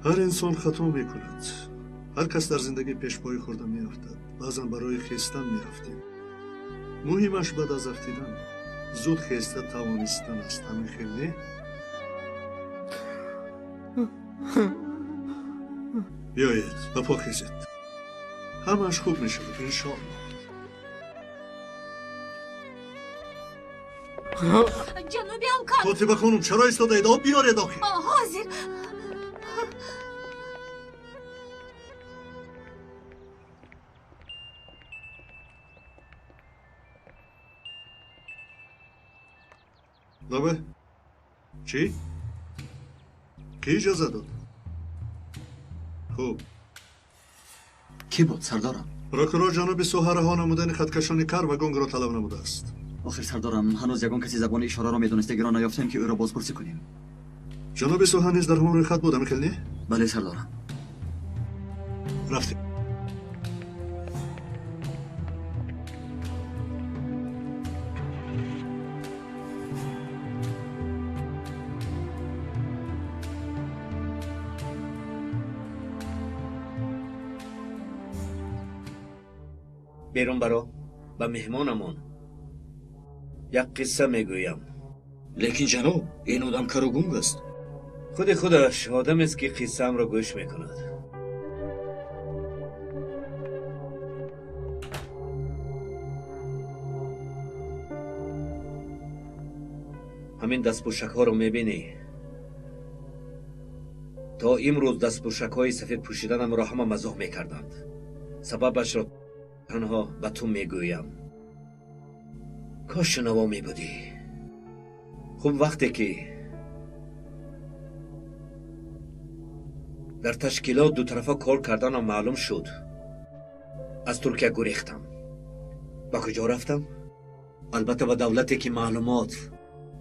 هر انسان خطا میکند. هر کس در زندگی پیشپای خورده میافتد. بعضا برای خیستن میافتیم. مهمش بعد از افتیدن زود خیسته توانستن است. همین خیلی نه؟ بیایید و پا خیزید. همش خوب میشود انشاءالله. جنوبی آلکان فاطمه خانم چرا ایستاده اید؟ آب بیارید آخه. حاضر. دابه چی؟ کی اجازه داد؟ خوب کی بود سردارم؟ پروکورور جناب سوهره ها نمودن خطکشانی کار و گنگ را طلب نموده است. آخر سردارم هنوز یگان کسی زبان اشاره را میدونسته که را نیافتیم که او را بازپرسی کنیم. جناب سوها نیز در همون خط بود میخیل نه؟ بله سردارم. رفتیم. بیرون برو با مهمانمون یک قصه میگویم. لیکن جناب این آدم کر و گنگ است. خودش آدم است که قصه‌ام را گوش میکند. همین دستپوشک ها رو میبینی؟ تا امروز دستپوشک های سفید پوشیدنم را همه مزاح میکردند. سببش را تنها به تو میگویم. کاش شنوا میبودی. خب وقتی که در تشکیلات دو طرفه کار کردنم معلوم شد، از ترکیه گریختم. با کجا رفتم؟ البته به دولتی که معلومات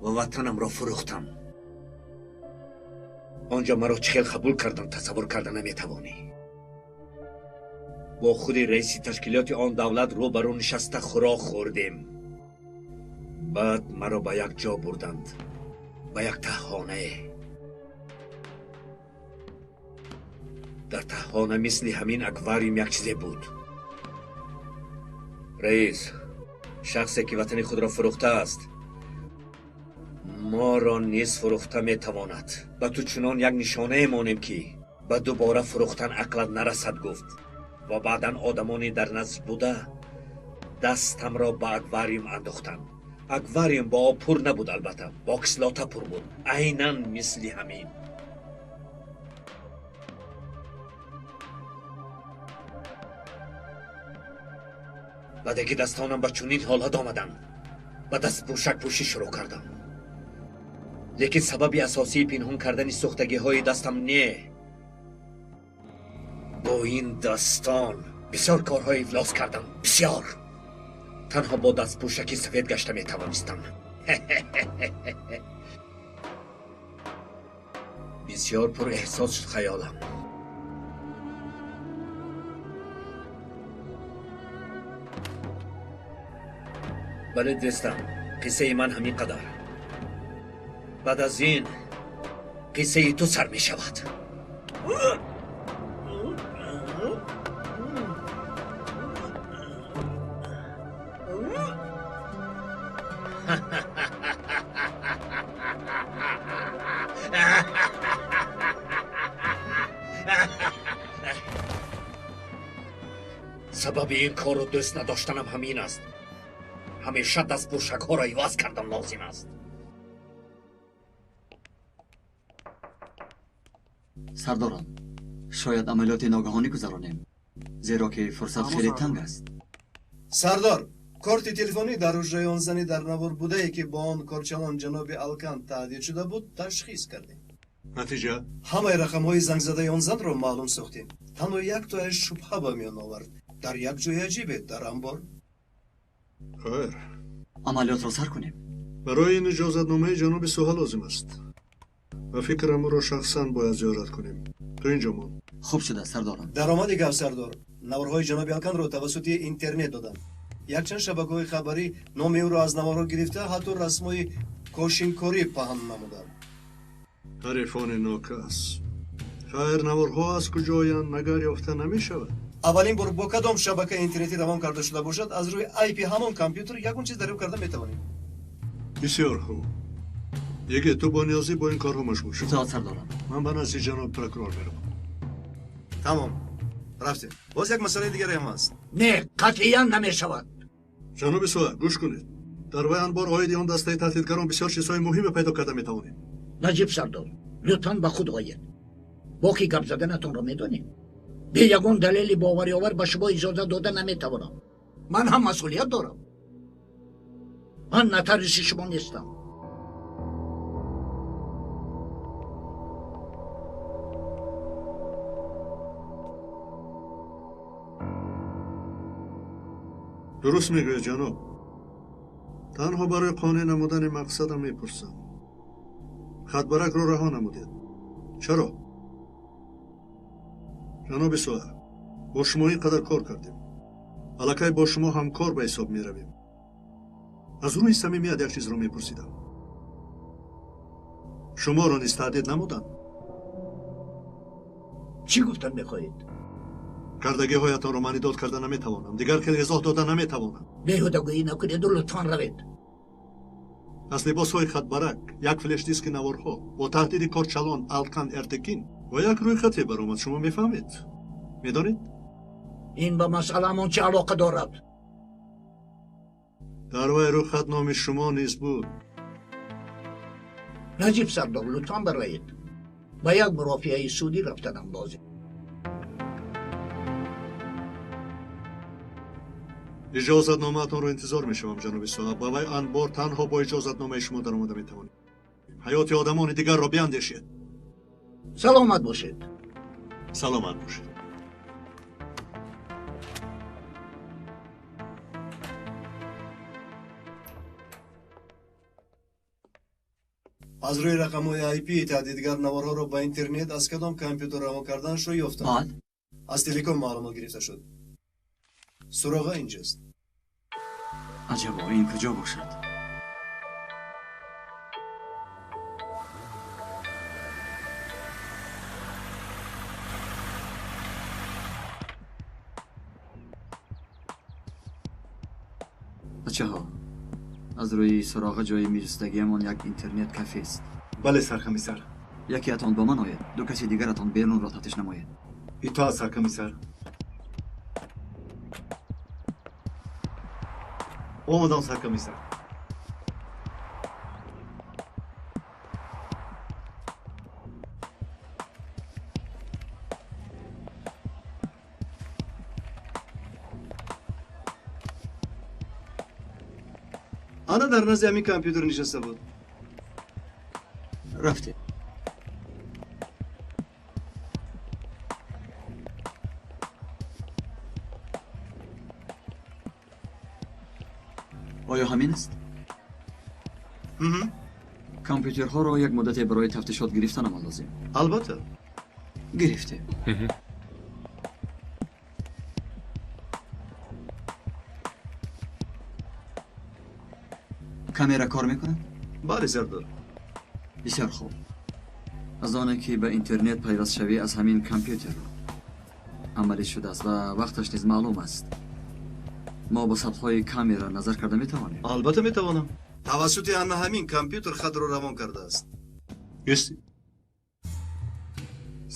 و وطنم را فروختم. آنجا مرا چخیل قبول کردن تصور کردن نمیتوانی. با خود رئیس تشکیلات آن دولت رو برون نشسته خوراک خوردیم. بعد مرا به یک جا بردند، به یک تهخانه. در تهخانه مثل همین اکواریوم یک چیزی بود. رئیس، شخصی که وطن خود را فروخته است ما را نیز فروخته میتواند. به تو چنان یک نشانه مانیم که به دوباره فروختن عقلت نرسد گفت. و بعدا آدمانی در نزد بوده دستم را به اکواریوم انداختن. اکواریوم با آب پر نبود، البته با کسلاته پر بود، عیناً مثل همین. بعد که دستانم به چنین حالت آمدن به دست پوشک پوشی شروع کردم. لیکن سبب اساسی پنهان کردن سوختگی های دستم نه. با این دستان بسیار کارهای افلاس کردم، بسیار. تنها با دست پوشکی سفید گشته می توانستم. بسیار پر احساس شد خیالم. بله دوستم، قصه من همین قدر. بعد از این قصه تو سر می شود. سبب این کار رو دوست نداشتنم همین است. همیشه دست پوشک ها را عوض کردن لازم است. سردارم، شاید عملیات ناگهانی گذرانیم، زیرا که فرصت خیلی تنگ است. سردار، کارت تلفنی در حجره آن زنی در نوار بوده ای که با آن کارچلان جناب الکان تهدید شده بود تشخیص کردیم. نتیجه؟ همه رقم های زنگ زده آن زن را معلوم ساختیم. تنها یک تایش شبهه به میان آورد. در یک جای عجیبه در انبار. خیر. عملیات را سر کنیم. برای این اجازتنامه جناب سوها لازم است و فکرم را شخصا باید زیارت کنیم. تو اینجا مون. خوب شده سردارم. даромади гавсардор наворҳои ҷаноби алканро тавассути интернет доданд. якчанд шабакаҳои хабарӣ номи ӯро аз наворҳо гирифта ҳатто расмои кошинкорӣ паҳн намуданд. حریفان ناکس. خیر наворҳо аз куҷо оянд нагар ёфта намешавад. аввалин бор бо кадом шабакаи интернетӣ равон карда шуда бошад аз рӯи айпи ҳамон компютер ягон чиз дарёфт карда метавонем. بسیار خوب. یکی تو با نیازی با این کارها مشغول شد. اطاعت سردارم. من به نزد جناب پرکرور میروم. тамом рафтем. боз як масъалаи дигаре ҳам ҳаст. نه قطعیاً نمیشود. جناب سوها گوش کنید. در وی انبار آید آن دسته تهدیدگران بسیار چیزهای مهم پیدا کرده میتوانیم. نجیب سردار لطفاً به خود آید. با کی گپ زدنتون را میدونید. به یگان دلیلی باوری آور به شما اجازه داده نمیتوانم. من هم مسئولیت دارم. من نترس شما نیستم. درست میگوید جناب. تنها برای قانع نمودن مقصدم میپرسم. خطبرک رو رها نمودید. چرا؟ جناب سوها با شما اینقدر کار کردیم. الکی با شما همکار به حساب میرویم. از روی صمیمیت یک چیز رو میپرسیدم. شما را نیز تهدید نمودند؟ چی گفتن میخواهید؟ کردگی هایتان را من داد کرده نمیتوانم. دیگر که اضاح داده نمیتوانم. بیهودگویی نکنید و لطفاً روید. از لباس های خطبرک، یک فلش دیسک نوارها با تهدید کارچلان الکن ارتکین و یک روی خطی برآمد. شما میفهمید؟ میدانید؟ این با مسئله‌مون چه علاقه دارد؟ در وی روی خط نام شما نیز بود. نجیب سردار لطفاً بروید. با یک مرافعه سودی رفتنم لازم. اجازتنامه‌تان رو انتظار میشوم جناب سوها. با وی انبار تنها با اجازتنامه شما در آمده میتوانیم. حیات آدمان دیگر را بیاندیشید. سلامت باشید. سلامت باشید. аз рӯи рақамҳои айпи таҳдидгар наворҳоро ба интернет аз кадом компютер равон карданашро ёфтам. аз телеком маълумот гирифта шуд. суроға инҷост. аҷабо ин куҷо бошад? бачаҳо аз рӯи суроға ҷои меҷустагиамон як интернет кафест. бале саркамисар. якеатон бо ман оед, ду каси дигаратон берунро тафтиш намоед. итоат саркамисар. омадам саркамисар. ана дар назди ҳамин компютер нишаста буд. рафте. оё ҳамин аст? компютерҳоро як муддате барои тафтишот гирифтанам лозим. албатта. гирифте. камера кор мекунад? бале сардор. бисёр хуб. аз оне ки ба интернет пайвастшавӣ аз ҳамин компютер амалӣ шудааст ва вақташ низ маълум аст. мо бо сатҳҳои камера назар карда метавонем? албатта метавонам. тавассути ана ҳамин компютер хатро равон кардааст. исти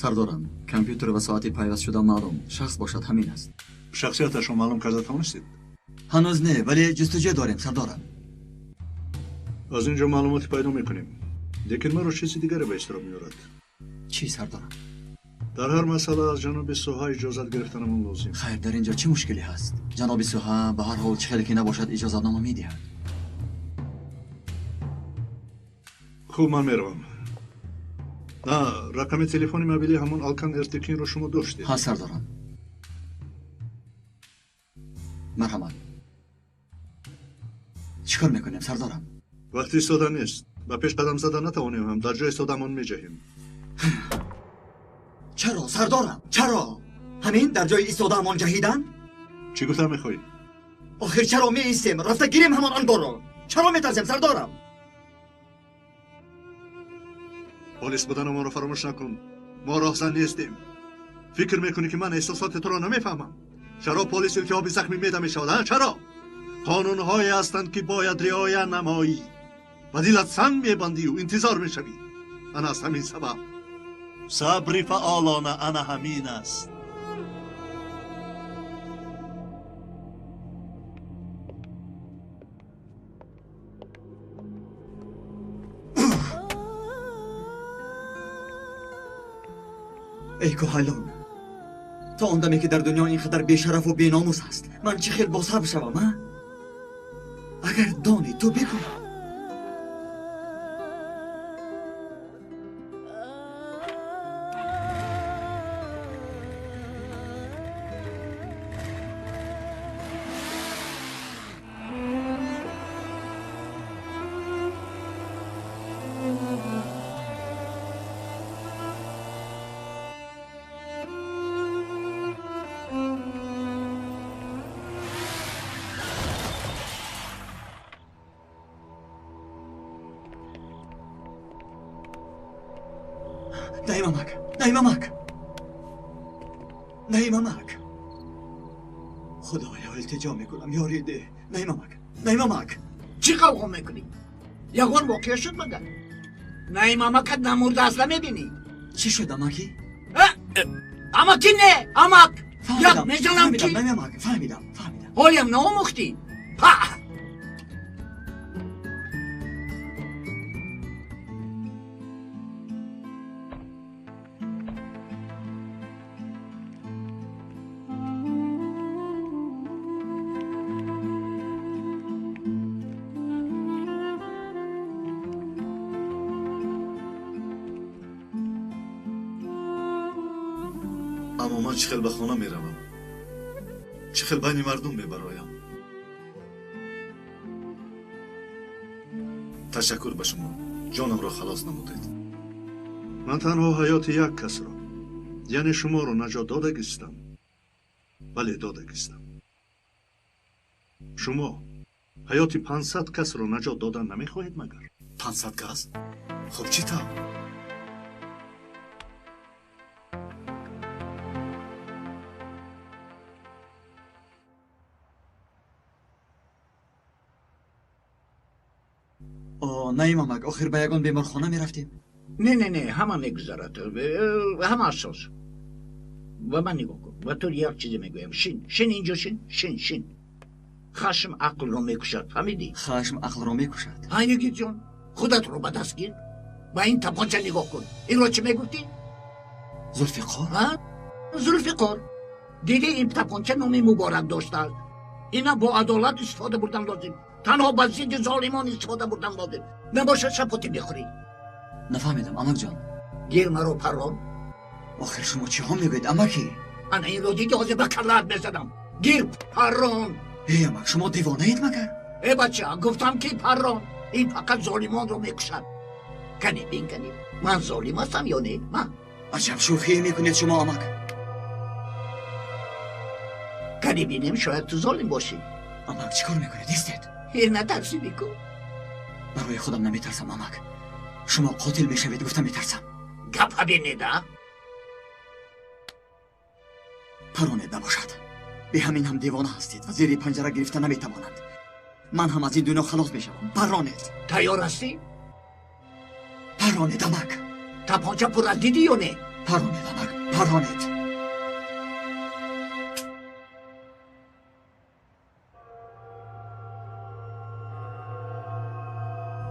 сардорам, компютер ва соати пайвастшуда маълум шахс бошад ҳамин аст. шахсияташро маълум карда тавонистед? ҳанӯз не, вале ҷустуҷӯ дорем сардорам. аз инҷо маълумоти пайдо мекунем. лекин маро чизи дигаре ба иштирок меорад. чӣ сардорам? дар ҳар масъала аз ҷаноби сӯҳа иҷозат гирифтанамон лозим. хайр, дар ин ҷо чӣ мушкиле ҳаст? ҷаноби сӯҳа ба ҳар ҳол чӣ хеле ки набошад иҷозатнома медиҳад. хуб, ман меравам. на, рақами телефони мобилии ҳамон алкан эртекинро шумо доштед? ҳа сардорам. марҳамат. چیکار میکنیم سردارم؟ وقت ایستادن نیست. با پیش قدم زدن نتوانیم، هم در جای ایستادمان میجهیم. چرا سردارم؟ چرا؟ همین در جای ایستادهمان جهیدن؟ چی گفتم میخوایی؟ آخر چرا می ایستیم؟ رفته گیریم همان انبار رو. چرا میترسیم سردارم؟ پلیس بودن ما رو فراموش نکن. ما راهزن نیستیم. فکر میکنی که من احساسات تو رو نمیفهمم؟ چرا پلیس التهاب زخمی میده میشود؟ چرا؟ قانونهایی هستند که باید رعایت نمایی و دلت سنگ میبندی و انتظار میشوی. انا از همین سبب صبر فعالانه انا همین است. ای کوهلون، تا اون دمی که در دنیا اینقدر بیشرف و بیناموس هست من چه خیلی باصبر شوم ها؟ اگر دانی تو بگو. نیممک خدایا التجا میکنم یاری ده. نیممک چی قوقا میکنی؟ یگان واقعه شد مگر؟ نیممکت نمورده اصلا میبینی؟ چی شد اماکی؟ اماکی نه اماک فهمیدم میزنم کی؟ نیممک فهمیدم حالیم نامختی پا اما من چه خیلی به خانه میروم، چه خیلی بین مردم میبرایم. تشکر به شما، جانم را خلاص نمودید. من تنها حیات یک کس را، یعنی شما رو نجات دادگیستم. بله دادگیستم. شما حیات 500 کس رو نجات دادن نمیخواهید مگر؟ 500 کس؟ خب چی تا؟ نیممک آخر به یگان بیمارخانه میرفتیم؟ نه همه میگذارد همه اساس و من نگاه کن و تو یک چیزی میگویم شین اینجا شین خشم عقل رو میکشد فهمیدی؟ خشم عقل رو میکشد؟ هایگی جان خودت رو به دست گیر و این تپانچه نگاه کن. این رو چی میگفتی؟ ذوالفقار؟ ذوالفقار دیدی این تپانچه نامی مبارک داشته است. اینا با عدالت استفاده بردن لازم، تنها با ضد ظالمان استفاده بردن لازم، نباشه شپاتی بخوری. نفهمیدم امک جان. گیر مرو پران. آخر شما چی هم میگوید امکی؟ انا این رو دیگه حاضر به کلت بزدم. گیر پران. ای امک شما دیوانه اید مگر؟ ای بچه گفتم که پران این فقط ظالمان رو میکشد. کنی من ظالم هستم یا نه؟ من عجب شوخی میکنید شما امک. کنی بینیم شاید تو ظالم باشی. امک چیکار میکنید ایستید؟ نترسی بکن. برای خودم نمیترسم امک. شما قاتل میشوید گفتم میترسم. گپ بینیده؟ پرانه نباشد. به همین هم دیوانه هستید و زیر پنجره گرفته نمیتوانند. من هم از این دنیا خلاص میشوم. پرانید. تیار هستی؟ پرانید امک. تپانچه پر از دیدی یا نه؟ پرانید امک. پرانید.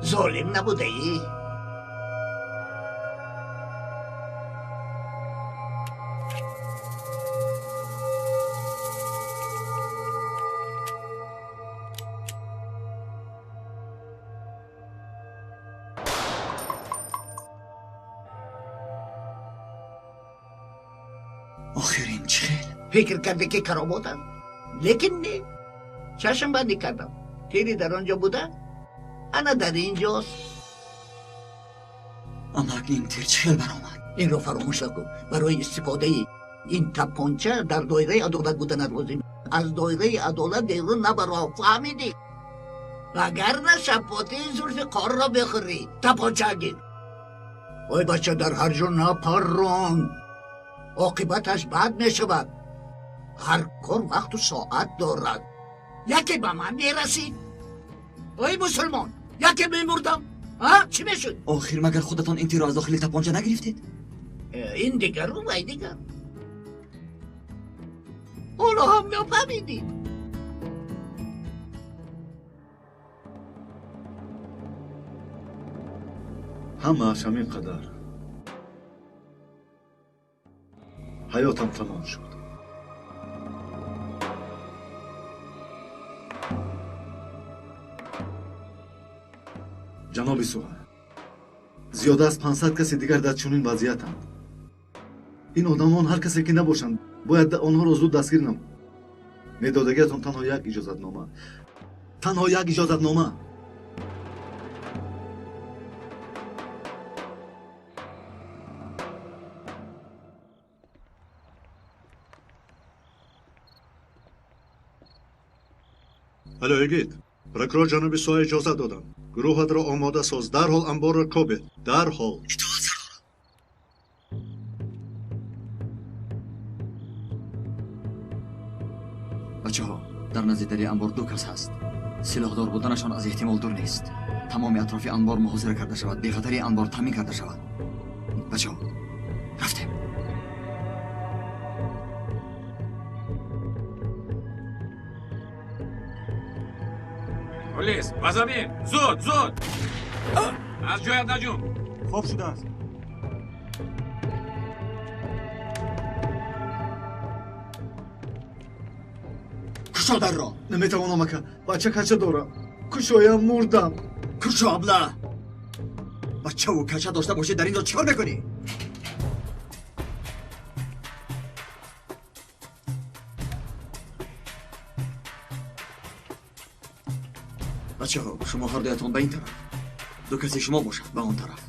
ظالم نبوده ای؟ آخرین چخیل فکر کرده که کرامات هست؟ لیکن نه چشم بندی کردم. تیری در آنجا بوده؟ انا در اینجاست. اما این تیر چه برآمد؟ این رو فراموش نکن. برای استفاده این تپانچه در دایره عدالت بودن لازم. از دایره عدالت بیرون نبرو، فهمیدی؟ وگرنه شباته زلف کار را بخوری. تپانچه گیر. وای بچه در هر جا نپرون، عاقبتش بد میشود. هر کار وقت و ساعت دارد. یکی به من میرسید. وای مسلمان، یکی میمردم. چی میشد؟ آخر مگر خودتان این تیر را از داخل تپانچه نگرفتید؟ این دیگر رو وای دیگر. حالا هم نفهمیدید. همه‌اش همین قدر. حیاتم تمام شد. جناب سوهر، زیاده از 500 کسی دیگر در چنین وضعیتند. این آدمان هر کسی که نباشند باید آنها را زود دستگیر نمود. میدادگیتان تنها یک اجازتنامه. تنها یک اجازتنامه. الو اگید، پروکرور جناب سوهر اجازه دادن. گروهت را آماده ساز. درحال انبار را کابه. درحال. بچه ها، در نزدیکی انبار 2 کس هست. سلاحدار بودنشان از احتمال دور نیست. تمام اطراف انبار محاصره کرده شود. بی خطری انبار تامین کرده شود. بچه ها، رفتیم. پلیس، بزمین، زود، زود. از جایت نجوم. خوب شده است. کشا در را. نمیتوانم اکا. بچه کچه دارم. کشایم مردم. کشا ابله. بچه و کچه داشته باشی در اینجا چیکار میکنی؟ بچه ها، شما هر دویتان به این طرف. 2 کسی شما باشد به آن طرف.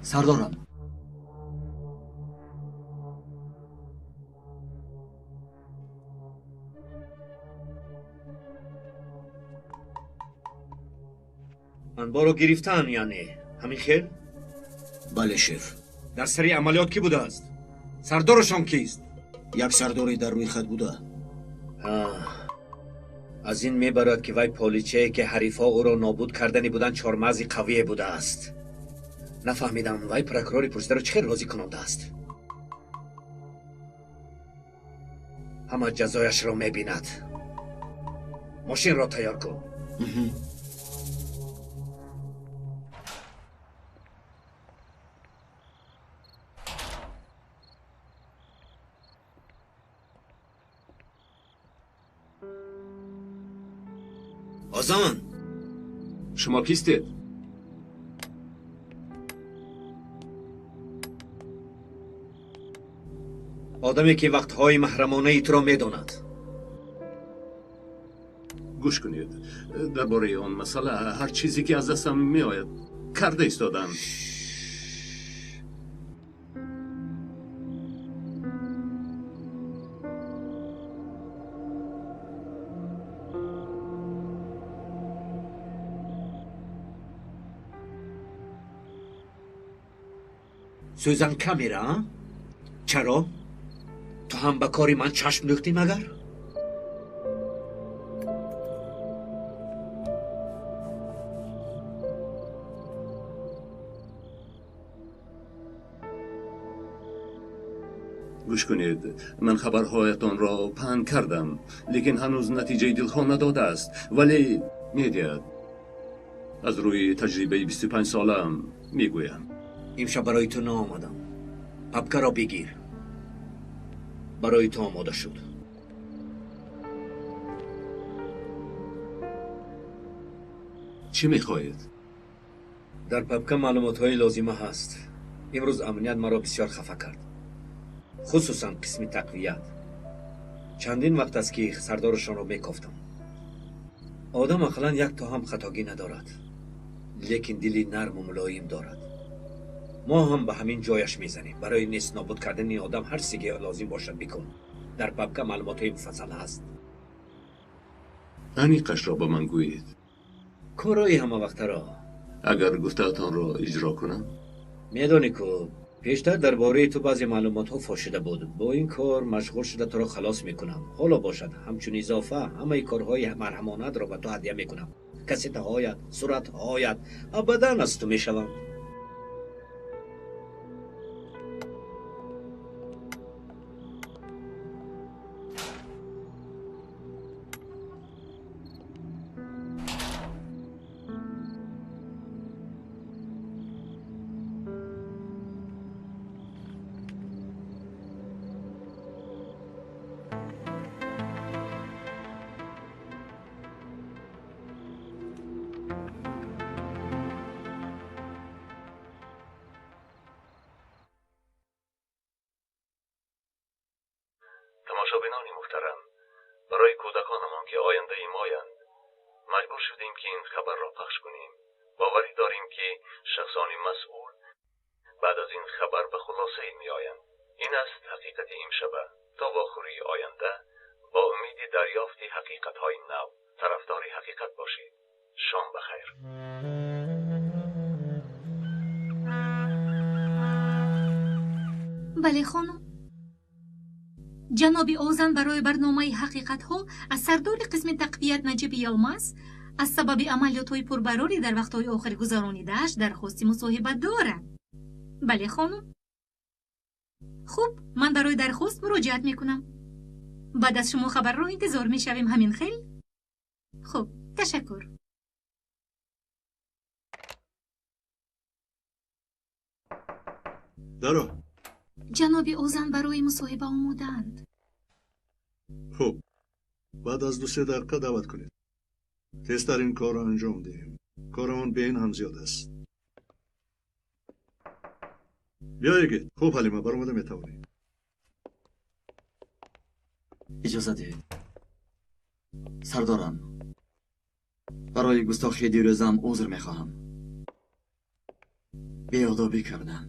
سردارم، انبار رو گرفتن یعنی همین خیل؟ بله شف. در سری عملیات کی بوده است؟ سردارشان کیست؟ یک سرداری در روی خط بوده. از این میبرد که وی پولیچه که حریفا او را نابود کردنی بودن چارمزی قویه بوده است. نفهمیدم وی پروکرور پرسیده را چه راضی کننده است. همه جزایش را میبیند. ماشین را تیار کن. آزان شما کیستید؟ آدمی که وقتهای محرمانه ای تو را میداند. گوش کنید، درباره آن مسئله هر چیزی که از دستم می آید کرده ایستادم. سوزن کامیرا؟ چرا؟ تو هم به کاری من چشم دوختی مگر؟ گوش کنید، من خبرهایتان را پهن کردم، لیکن هنوز نتیجه دلخواه نداده است. ولی میدید از روی تجربه 25 سالم میگویم. امشب برای تو نآمدم. پپکه را بگیر. برای تو آماده شد. چی میخواهید؟ در پپکه معلومات های لازمه هست. امروز امنیت مرا بسیار خفه کرد، خصوصا قسم تقویت. چندین وقت است که سردارشان را میکافتم. آدم اقلا یک تا هم خطاگی ندارد، لیکن دلی نرم و ملایم دارد. ما هم به همین جایش میزنیم. برای نیست نابود کردن این آدم هر چیزی لازم باشد بکن. در پپکه معلومات های مفصل هست. انیقش را به من گویید. کارای همه وقت را اگر گفته‌تان را اجرا کنم؟ میدانی که پیشتر درباره تو بعضی معلومات ها فاشیده بود. با این کار مشغول شده تو را خلاص میکنم. حالا باشد همچون اضافه همه کارهای مرحمانه را به تو هدیه میکنم. کسیت هایت، صورت هایت ابدا از تو میشوم. تماشابینان محترم، برای کودکانمان که آینده مایند مجبور شدیم که این خبر را پخش کنیم. باوری داریم که شخصان مسئول بعد از این خبر به خلاصه می آیند. این است حقیقت امشبه. تا واخوری آینده با امید دریافت حقیقت های نو طرفدار حقیقت باشید. شام بخیر. بله خانم. جناب اوزن برای برنامه حقیقت ها از سردار قسم تقویت نجیب یلمز از سبب عملیات های پربراری در وقت های آخر گذرانیده‌اش درخواست مصاحبه دارد. بله خانم. خوب، من برای درخواست مراجعت میکنم. بعد از شما خبر را انتظار میشویم. همین خیلی خوب، تشکر. درو. جناب اوزن برای مصاحبه آمدند. خوب، بعد از 2-3 دقیقه دعوت کنید. تیزتر این کار را انجام دهیم. کارمان به این هم زیاد است. بیا یکی. خوب حلیمه، برآمده میتوانی. اجازه دهید سرداران، برای گستاخی دیروزم عذر میخواهم. بیادابی کردم.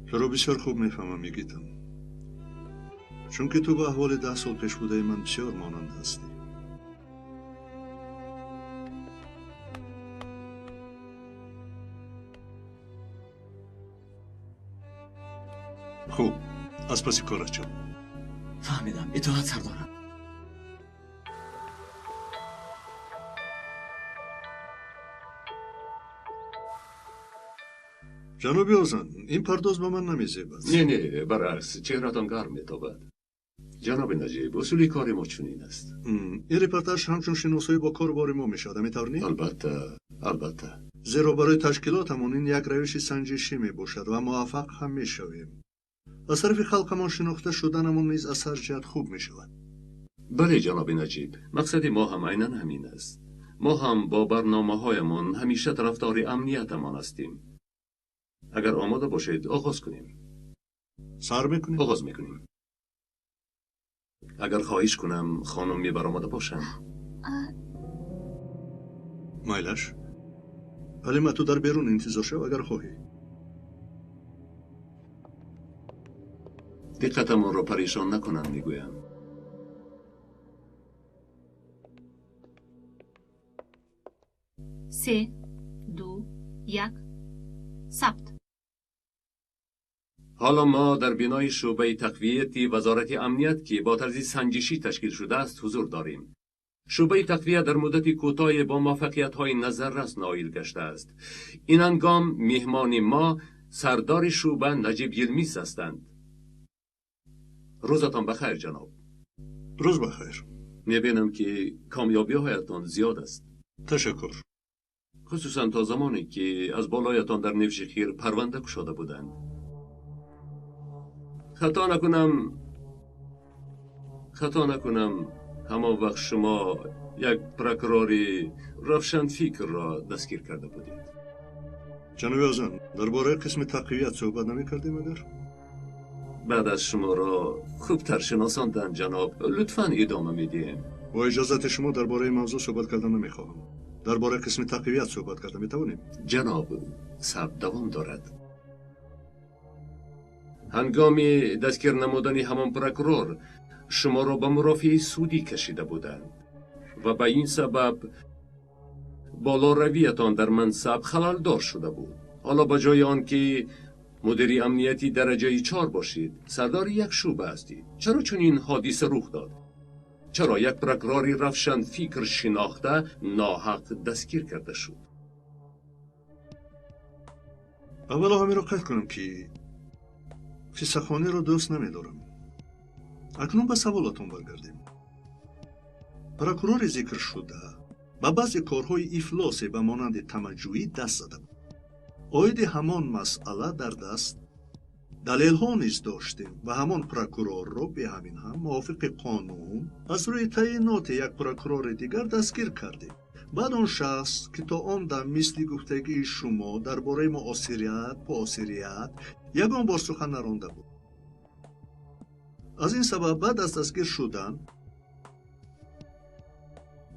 تو رو بسیار خوب میفهمم میگیتم، چون که تو با احوال 10 سال پیش بوده من بسیار مانند هستی. خوب، از پس کارت شو. فهمیدم. اطاعت سردارم. جنابی اوزن، این پرداز با من نمیزیبد. نه برعکس، چهره‌تان گرم میتابد. جناب نجیب، اصولی کار ما چنین است. این رپورتاج همچون شناسایی با کار بار ما میشد، میتوانی؟ البته، البته зеро барои ташкилотамон ин як равиши санҷишӣ мебошад ва муваффақ ҳам мешавем. аз тарафи халқамон шинохта шуданамон низ аз ҳар ҷиҳат хуб мешавад. بله جناب نجیب، مقصد ما هم عیناً همین است. ما هم با برنامه‌هایمان همیشه طرفدار امنیتمان هستیم. اگر آماده باشید آغاز کنیم. سر میکنیم؟ آغاز میکنیم. اگر خواهش کنم خانم میبر باشم. مایلش حالی تو در بیرون انتظار شو اگر خواهی. دقتمان را پریشان نکنند میگویم. 3 2 1 ثبت. حالا ما در بینای شعبه تقویتی وزارت امنیت که با طرز سنجشی تشکیل شده است حضور داریم. شعبه تقویت در مدت کوتاه با موفقیت‌های نظررس نائل گشته است. این هنگام میهمان ما سردار شعبه نجیب یلمیز هستند. روزتان بخیر جناب. روز بخیر. میبینم که کامیابی‌هایتان زیاد است. تشکر. خصوصا تا زمانی که از بالایتان در نوشهر پرونده گشاده بودند. خطا نکنم همان وقت شما یک پروکوروری روشن فکر را دستگیر کرده بودید. جناب آزان، درباره قسم تقویت صحبت نمی‌کردیم اگر؟ بعد از شما را خوبتر شناساندن جناب، لطفاً ادامه میدیم. با اجازت شما درباره موضوع صحبت کردن نمیخواهم. درباره قسم تقویت صحبت کردن میتوانیم؟ جناب، صبر دوام دارد. هنگام دستگیر نمودن همان پروکورور شما را به مرافعه سودی کشیده بودند و به این سبب بالا رویتان در منصب خلل‌دار شده بود. حالا به جای آنکه مدیر امنیتی درجه 4 باشید، سردار یک شعبه هستید. چرا چنین حادثه رخ داد؟ چرا یک پروکوروری روشن فکر شناخته ناحق دستگیر کرده شد؟ اولا همین را قید کنم که فسخانه را دوست نمیدارم. اکنون به سوالاتون برگردیم. پروکورور ذکر شده با بعضی کارهای افلاس به مانند تمجویی دست زده بود. عاید همان مسئله در دست دلیل ها نیز داشتیم و همان پروکورور را به همین هم موافق قانون از روی تعیینات یک پروکورور دیگر دستگیر کردیم. بعد آن شخص که تا آن دم مثل گفتگی شما درباره مؤثریت یگان بار سخن نرانده بود. از این سبب بعد از دستگیر شدن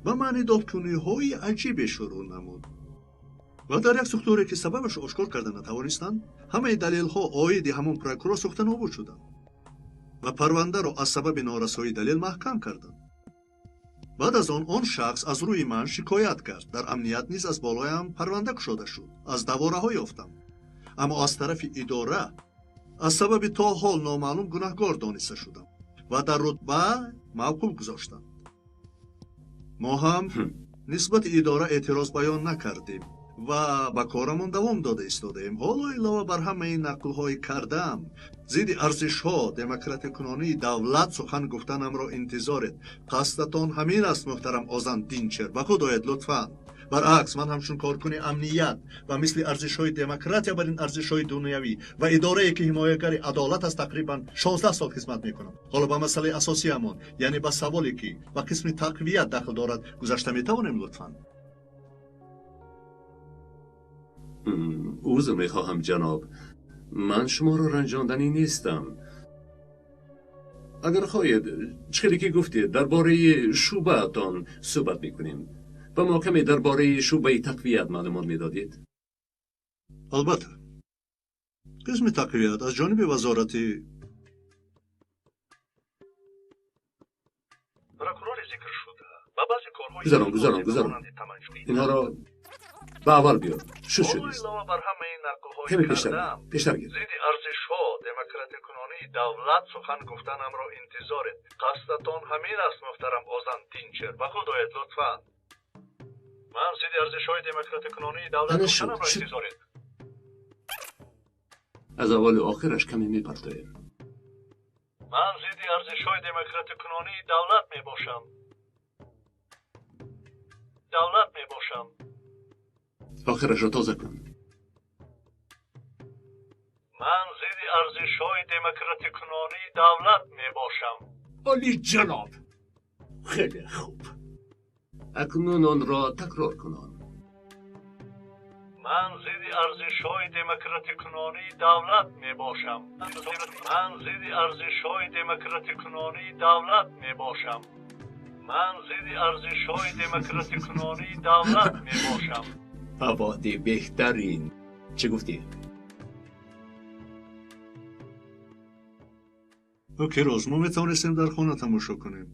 به معنی دادکنی های عجیبی شروع نمود و در یک سوختوری که سببش آشکار کردن نتوانستند، همه دلیل ها عاید همان پروکورور سوخته نابود شدند و پرونده را از سبب نارسایی دلیل محکم کردند. بعد از آن شخص از روی من شکایت کرد. در امنیت نیز از بالایم پرونده گشاده شد. از دواره ها یافتم، اما از طرف اداره از سبب تا حال نامعلوم گناهکار دانسته شدم و در رتبه موقوف گذاشتند. ما هم نسبت اداره اعتراض بیان نکردیم و با کارمان دوام داده ایستادیم. حالا علاوه بر همه این نقل‌های کردم، ضد ارزش‌ها دموکراتی کنانی دولت سخن گفتنم را انتظارید. قصدتان همین است محترم آزان دینچر. با خدایت لطفاً. برعکس من همچون کارکنی امنیت و مثل ارزش‌های دموکراتی بر این ارزش‌های دنیوی و اداره‌ای که حمایتگر عدالت است تقریباً 16 سال خدمت می‌کنم. حالا با مسئله اساسی همون، یعنی با سوالی که با قسم تقویت دخل دارد گذشته می‌توانیم لطفاً؟ عذر میخواهم جناب، من شما را رنجاندنی نیستم. اگر خواهید چیزی که گفتید درباره شعبه‌تان صحبت میکنیم و ما کمی درباره شعبه تقویت معلومات میدادید. البته قسم تقویت از جانب وزارت پروکورور ذکر شده و بعضی کارهای گذارم اینها را به اول بیار. شد علاوه بر همه این نقل‌های کمی کردم، پیشتر گیر. ضد ارزش‌ها دموکراتی کنانی دولت سخن گفتنم را انتظارید. قصدتان همین است محترم آزان دینچر. با خدایت لطفاً. من ضد ارزش‌های دموکراتی کنانی دولت گفتنم را انتظارید. از اول و آخرش کمی میپرتایم. من ضد ارزش‌های دموکراتی کنانی دولت میباشم. آخرش را تازه کن. من ضد ارزش‌های دموکراتی کنانی دولت می باشم. عالی جناب. خیلی خوب. اکنون آن را تکرار کنان. من ضد ارزش‌های دموکراتی کنانی دولت می باشم. من ضد ارزش‌های دموکراتی کنانی دولت می باشم. من ضد ارزش‌های دموکراتی کنانی دولت می باشم. آبادی بهترین. چه گفتی؟ اوکی روز ما میتونستیم در خانه تماشا کنیم.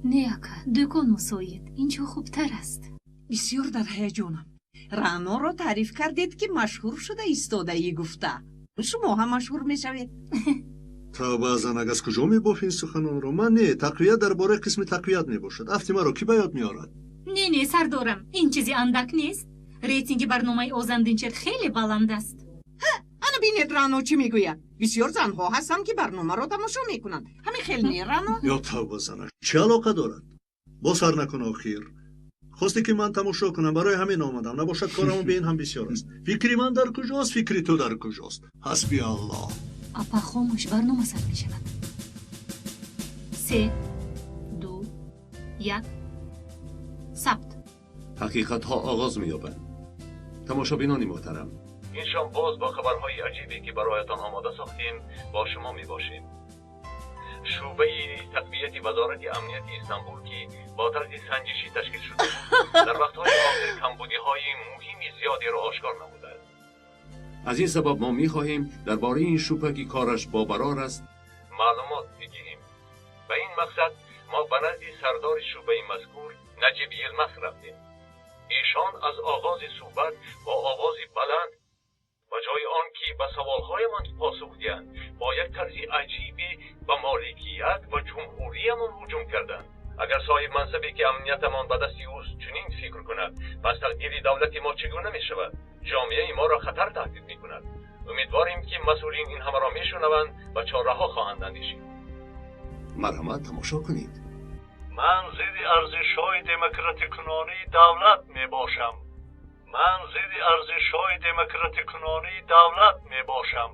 نه اکا دکان مساید اینجا خوبتر است. بسیار در هیجانم. رانا را تعریف کردید که مشهور شده ایستادگی گفته. شما هم مشهور میشوید. تا بعضا از کجا میبافی این سخنان رو؟ من نه، تقویت درباره قسم تقویت میباشد. افتی مرا کی به یاد میارد؟ نه سردارم این چیزی اندک نیست. ریتینگ برنامه آزندینچر خیلی بلند است. انا بینید رانا چی میگوید؟ بسیار زنها هستند که برنامه را تماشا میکنند. همین خیلی نه رانا؟ یا تا بعضا چه علاقه دارد؟ با سر نکن آخیر. خواستی که من تماشا کنم، برای همین آمدم. نباشد کارمون به این هم بسیار است. فکری من در کجاست، فکری تو در کجاست؟ حسبی الله. اپا خاموش برنامه ثبت می شود. 3 2 1 ثبت. حقیقت ها آغاز می یابند. تماشابینان محترم، این شام باز با خبرهای عجیبی که برایتان آماده ساختیم با شما می باشیم. شعبه تقویت وزارت امنیت استانبول که با طرز سنجشی تشکیل شده در وقتهای آخر کمبودی‌های مهمی زیادی را آشکار نموده است. از این سبب ما می‌خواهیم درباره این شبهه که کارش با برار است معلومات بگیریم. به این مقصد ما به نزد سردار شعبه مذکور نجیب یلمخ رفتیم. ایشان از آغاز صحبت با آوازی بلند و جای آن که به سوال‌هایمان پاسخ دهند با یک طرز عجیبی به مالکیت و جمهوریمان هجوم کردند. اگر صاحب منصبی که امنیتمان به دستی اوست چنین فکر کند، پس تقدیر دولت ما چگونه می شود؟ جامعه ما را خطر تهدید می کند. امیدواریم که مسئولین این همه را می شنوند و چاره ها خواهند اندیشید. مرحمت تماشا کنید. من ضد ارزش‌های دموکراتی کنانی دولت می باشم. من ضد ارزش‌های دموکراتی کنانی دولت می باشم.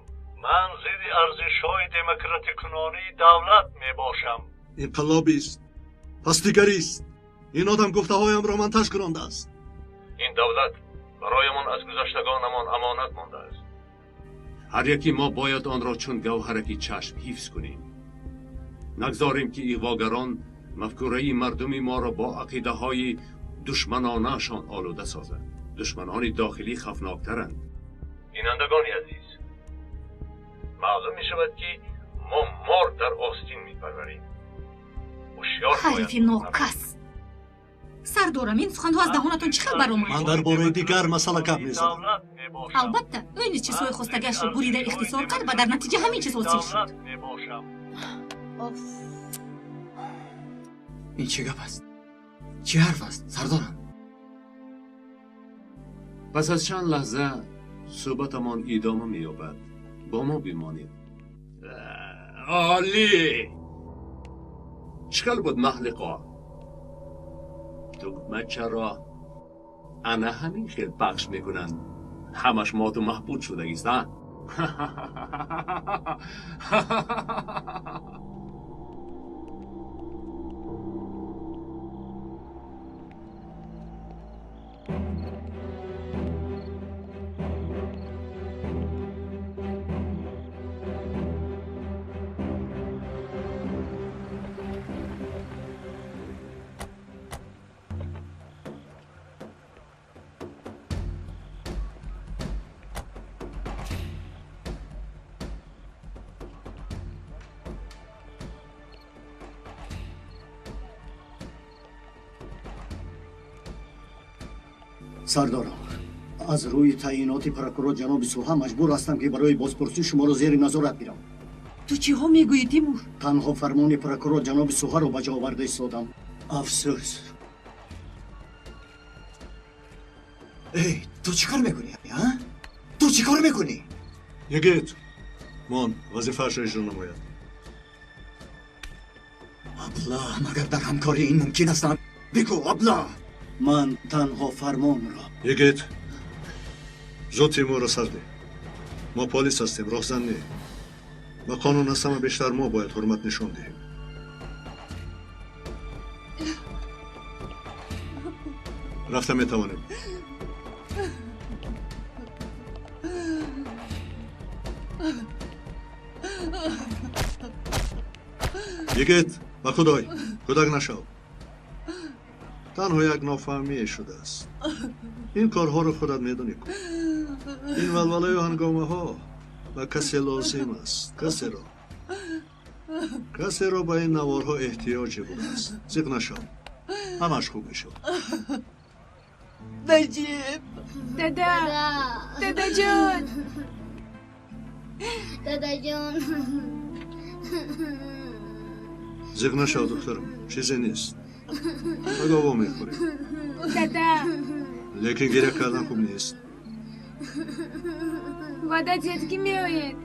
من ضد ارزش‌های دموکراتی کنانی دولت می باشم. انقلابی است. پس دیگری است. این آدم گفته هایم را منتج کرانده است. این دولت برایمان از گذشتگانمان امانت مانده است. هر یکی ما باید آن را چون گوهرکی چشم حفظ کنیم. نگذاریم که ایواگران مفکوره مردم ما را با عقیده های دشمنانه‌شان آلوده سازند. دشمنان داخلی خفناکترند. بینندگان عزیز، معلوم می شود که ما مار در آستین می پروریم. حریفی ناکس. سردارم این سخنها از دهانتون چه خبر اومد؟ من درباره دیگر مسئله گپ میزنم. البته این چیزهای خستگش را بریده اختصار کرد و در نتیجه همین چیز حاصل شد. این چه گپ است؟ چه حرف است سردارم؟ پس از چند لحظه صحبتمان ادامه می‌یابد. با ما بمانید. عالی! چکل بود محلقا؟ دکمه چرا؟ انا همین خیل پخش میکنند. همش مات و محبود شده ایست ها؟ سردارم، از روی تعیینات پروکورور جناب سوها مجبور هستم که برای بازپرسی شما را زیر نظارت گیرم. تو چی ها میگویی تیمور؟ تنها فرمان پروکورور جناب سوها را به جا آورده ایستادم. افسوس. ای تو چیکار میکنی؟ ها؟ تو چیکار میکنی؟ یگیت مان وظیفه‌اش را اجرا نماید. ابله، مگر در همکاری این ممکن است؟ بگو ابله. من تنها فرمان را. یگیت зуд тимурро сарди. мо полис ҳастем, роҳзан не. ба қонун аз ҳама бештар мо бояд ҳурмат нишон диҳем. рафта метавонем. یگت با خدای کودک نشو. تنها یک نافهمی شده است. این کارها رو خودت میدونی کن. این ولوله و هنگامه ها و کسی لازم است. کسی رو به این نوارها احتیاجی بوده است. زیق نشو. همش خوب میشو. نجیب دادا جون زیق نشو دخترم. چیزی نیست. بگاوا میخوریم. لیکن گیره کردن خوب نیست. вода детки میآید.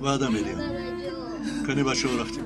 وعده میدیم. کنی بچه ها رفتیم.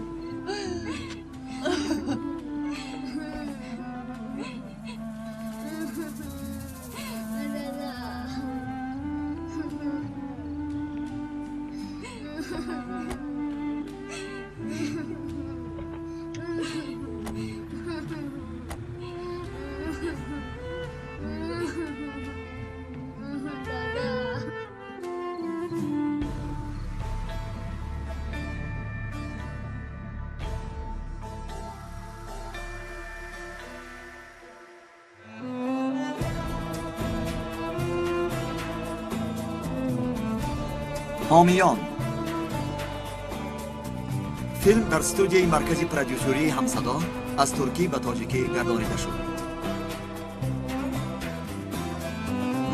حامیان فیلم در استودیوی مرکزی پرودیوسری همصدا از ترکی به تاجیکی گردانیده شد.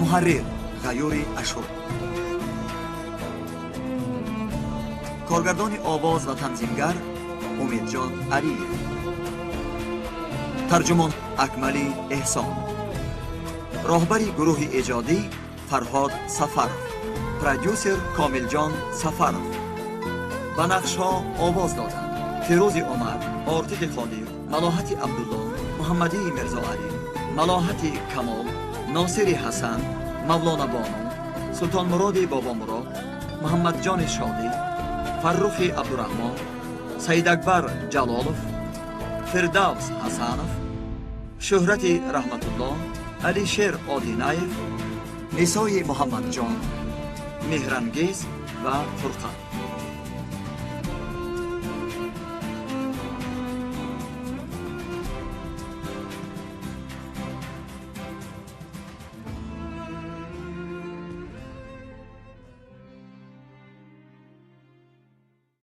محرر غیور اشور، کارگردان آواز و تنظیمگر امیدجان علیه، ترجمان اکملی احسان، راهبری گروه ایجادی فرهاد سفرов، پرودیوسر کامل جان سفرов. به نقش‌ها آواز دادند فیروز عمر، آرتیق خادر، ملاحت عبدالله، محمدی مرزا علی، ملاحت کمال، ناصر حسن، مولانا بانو، سلطان مراد بابا مراد، محمد جان شادی، فرخ عبدالرحمن، سید اکبر جلالов، فردوس حسنов، شهرت رحمت الله، علی شیر آدینایف، نسای محمد جان، مهرانگیز و فرقان.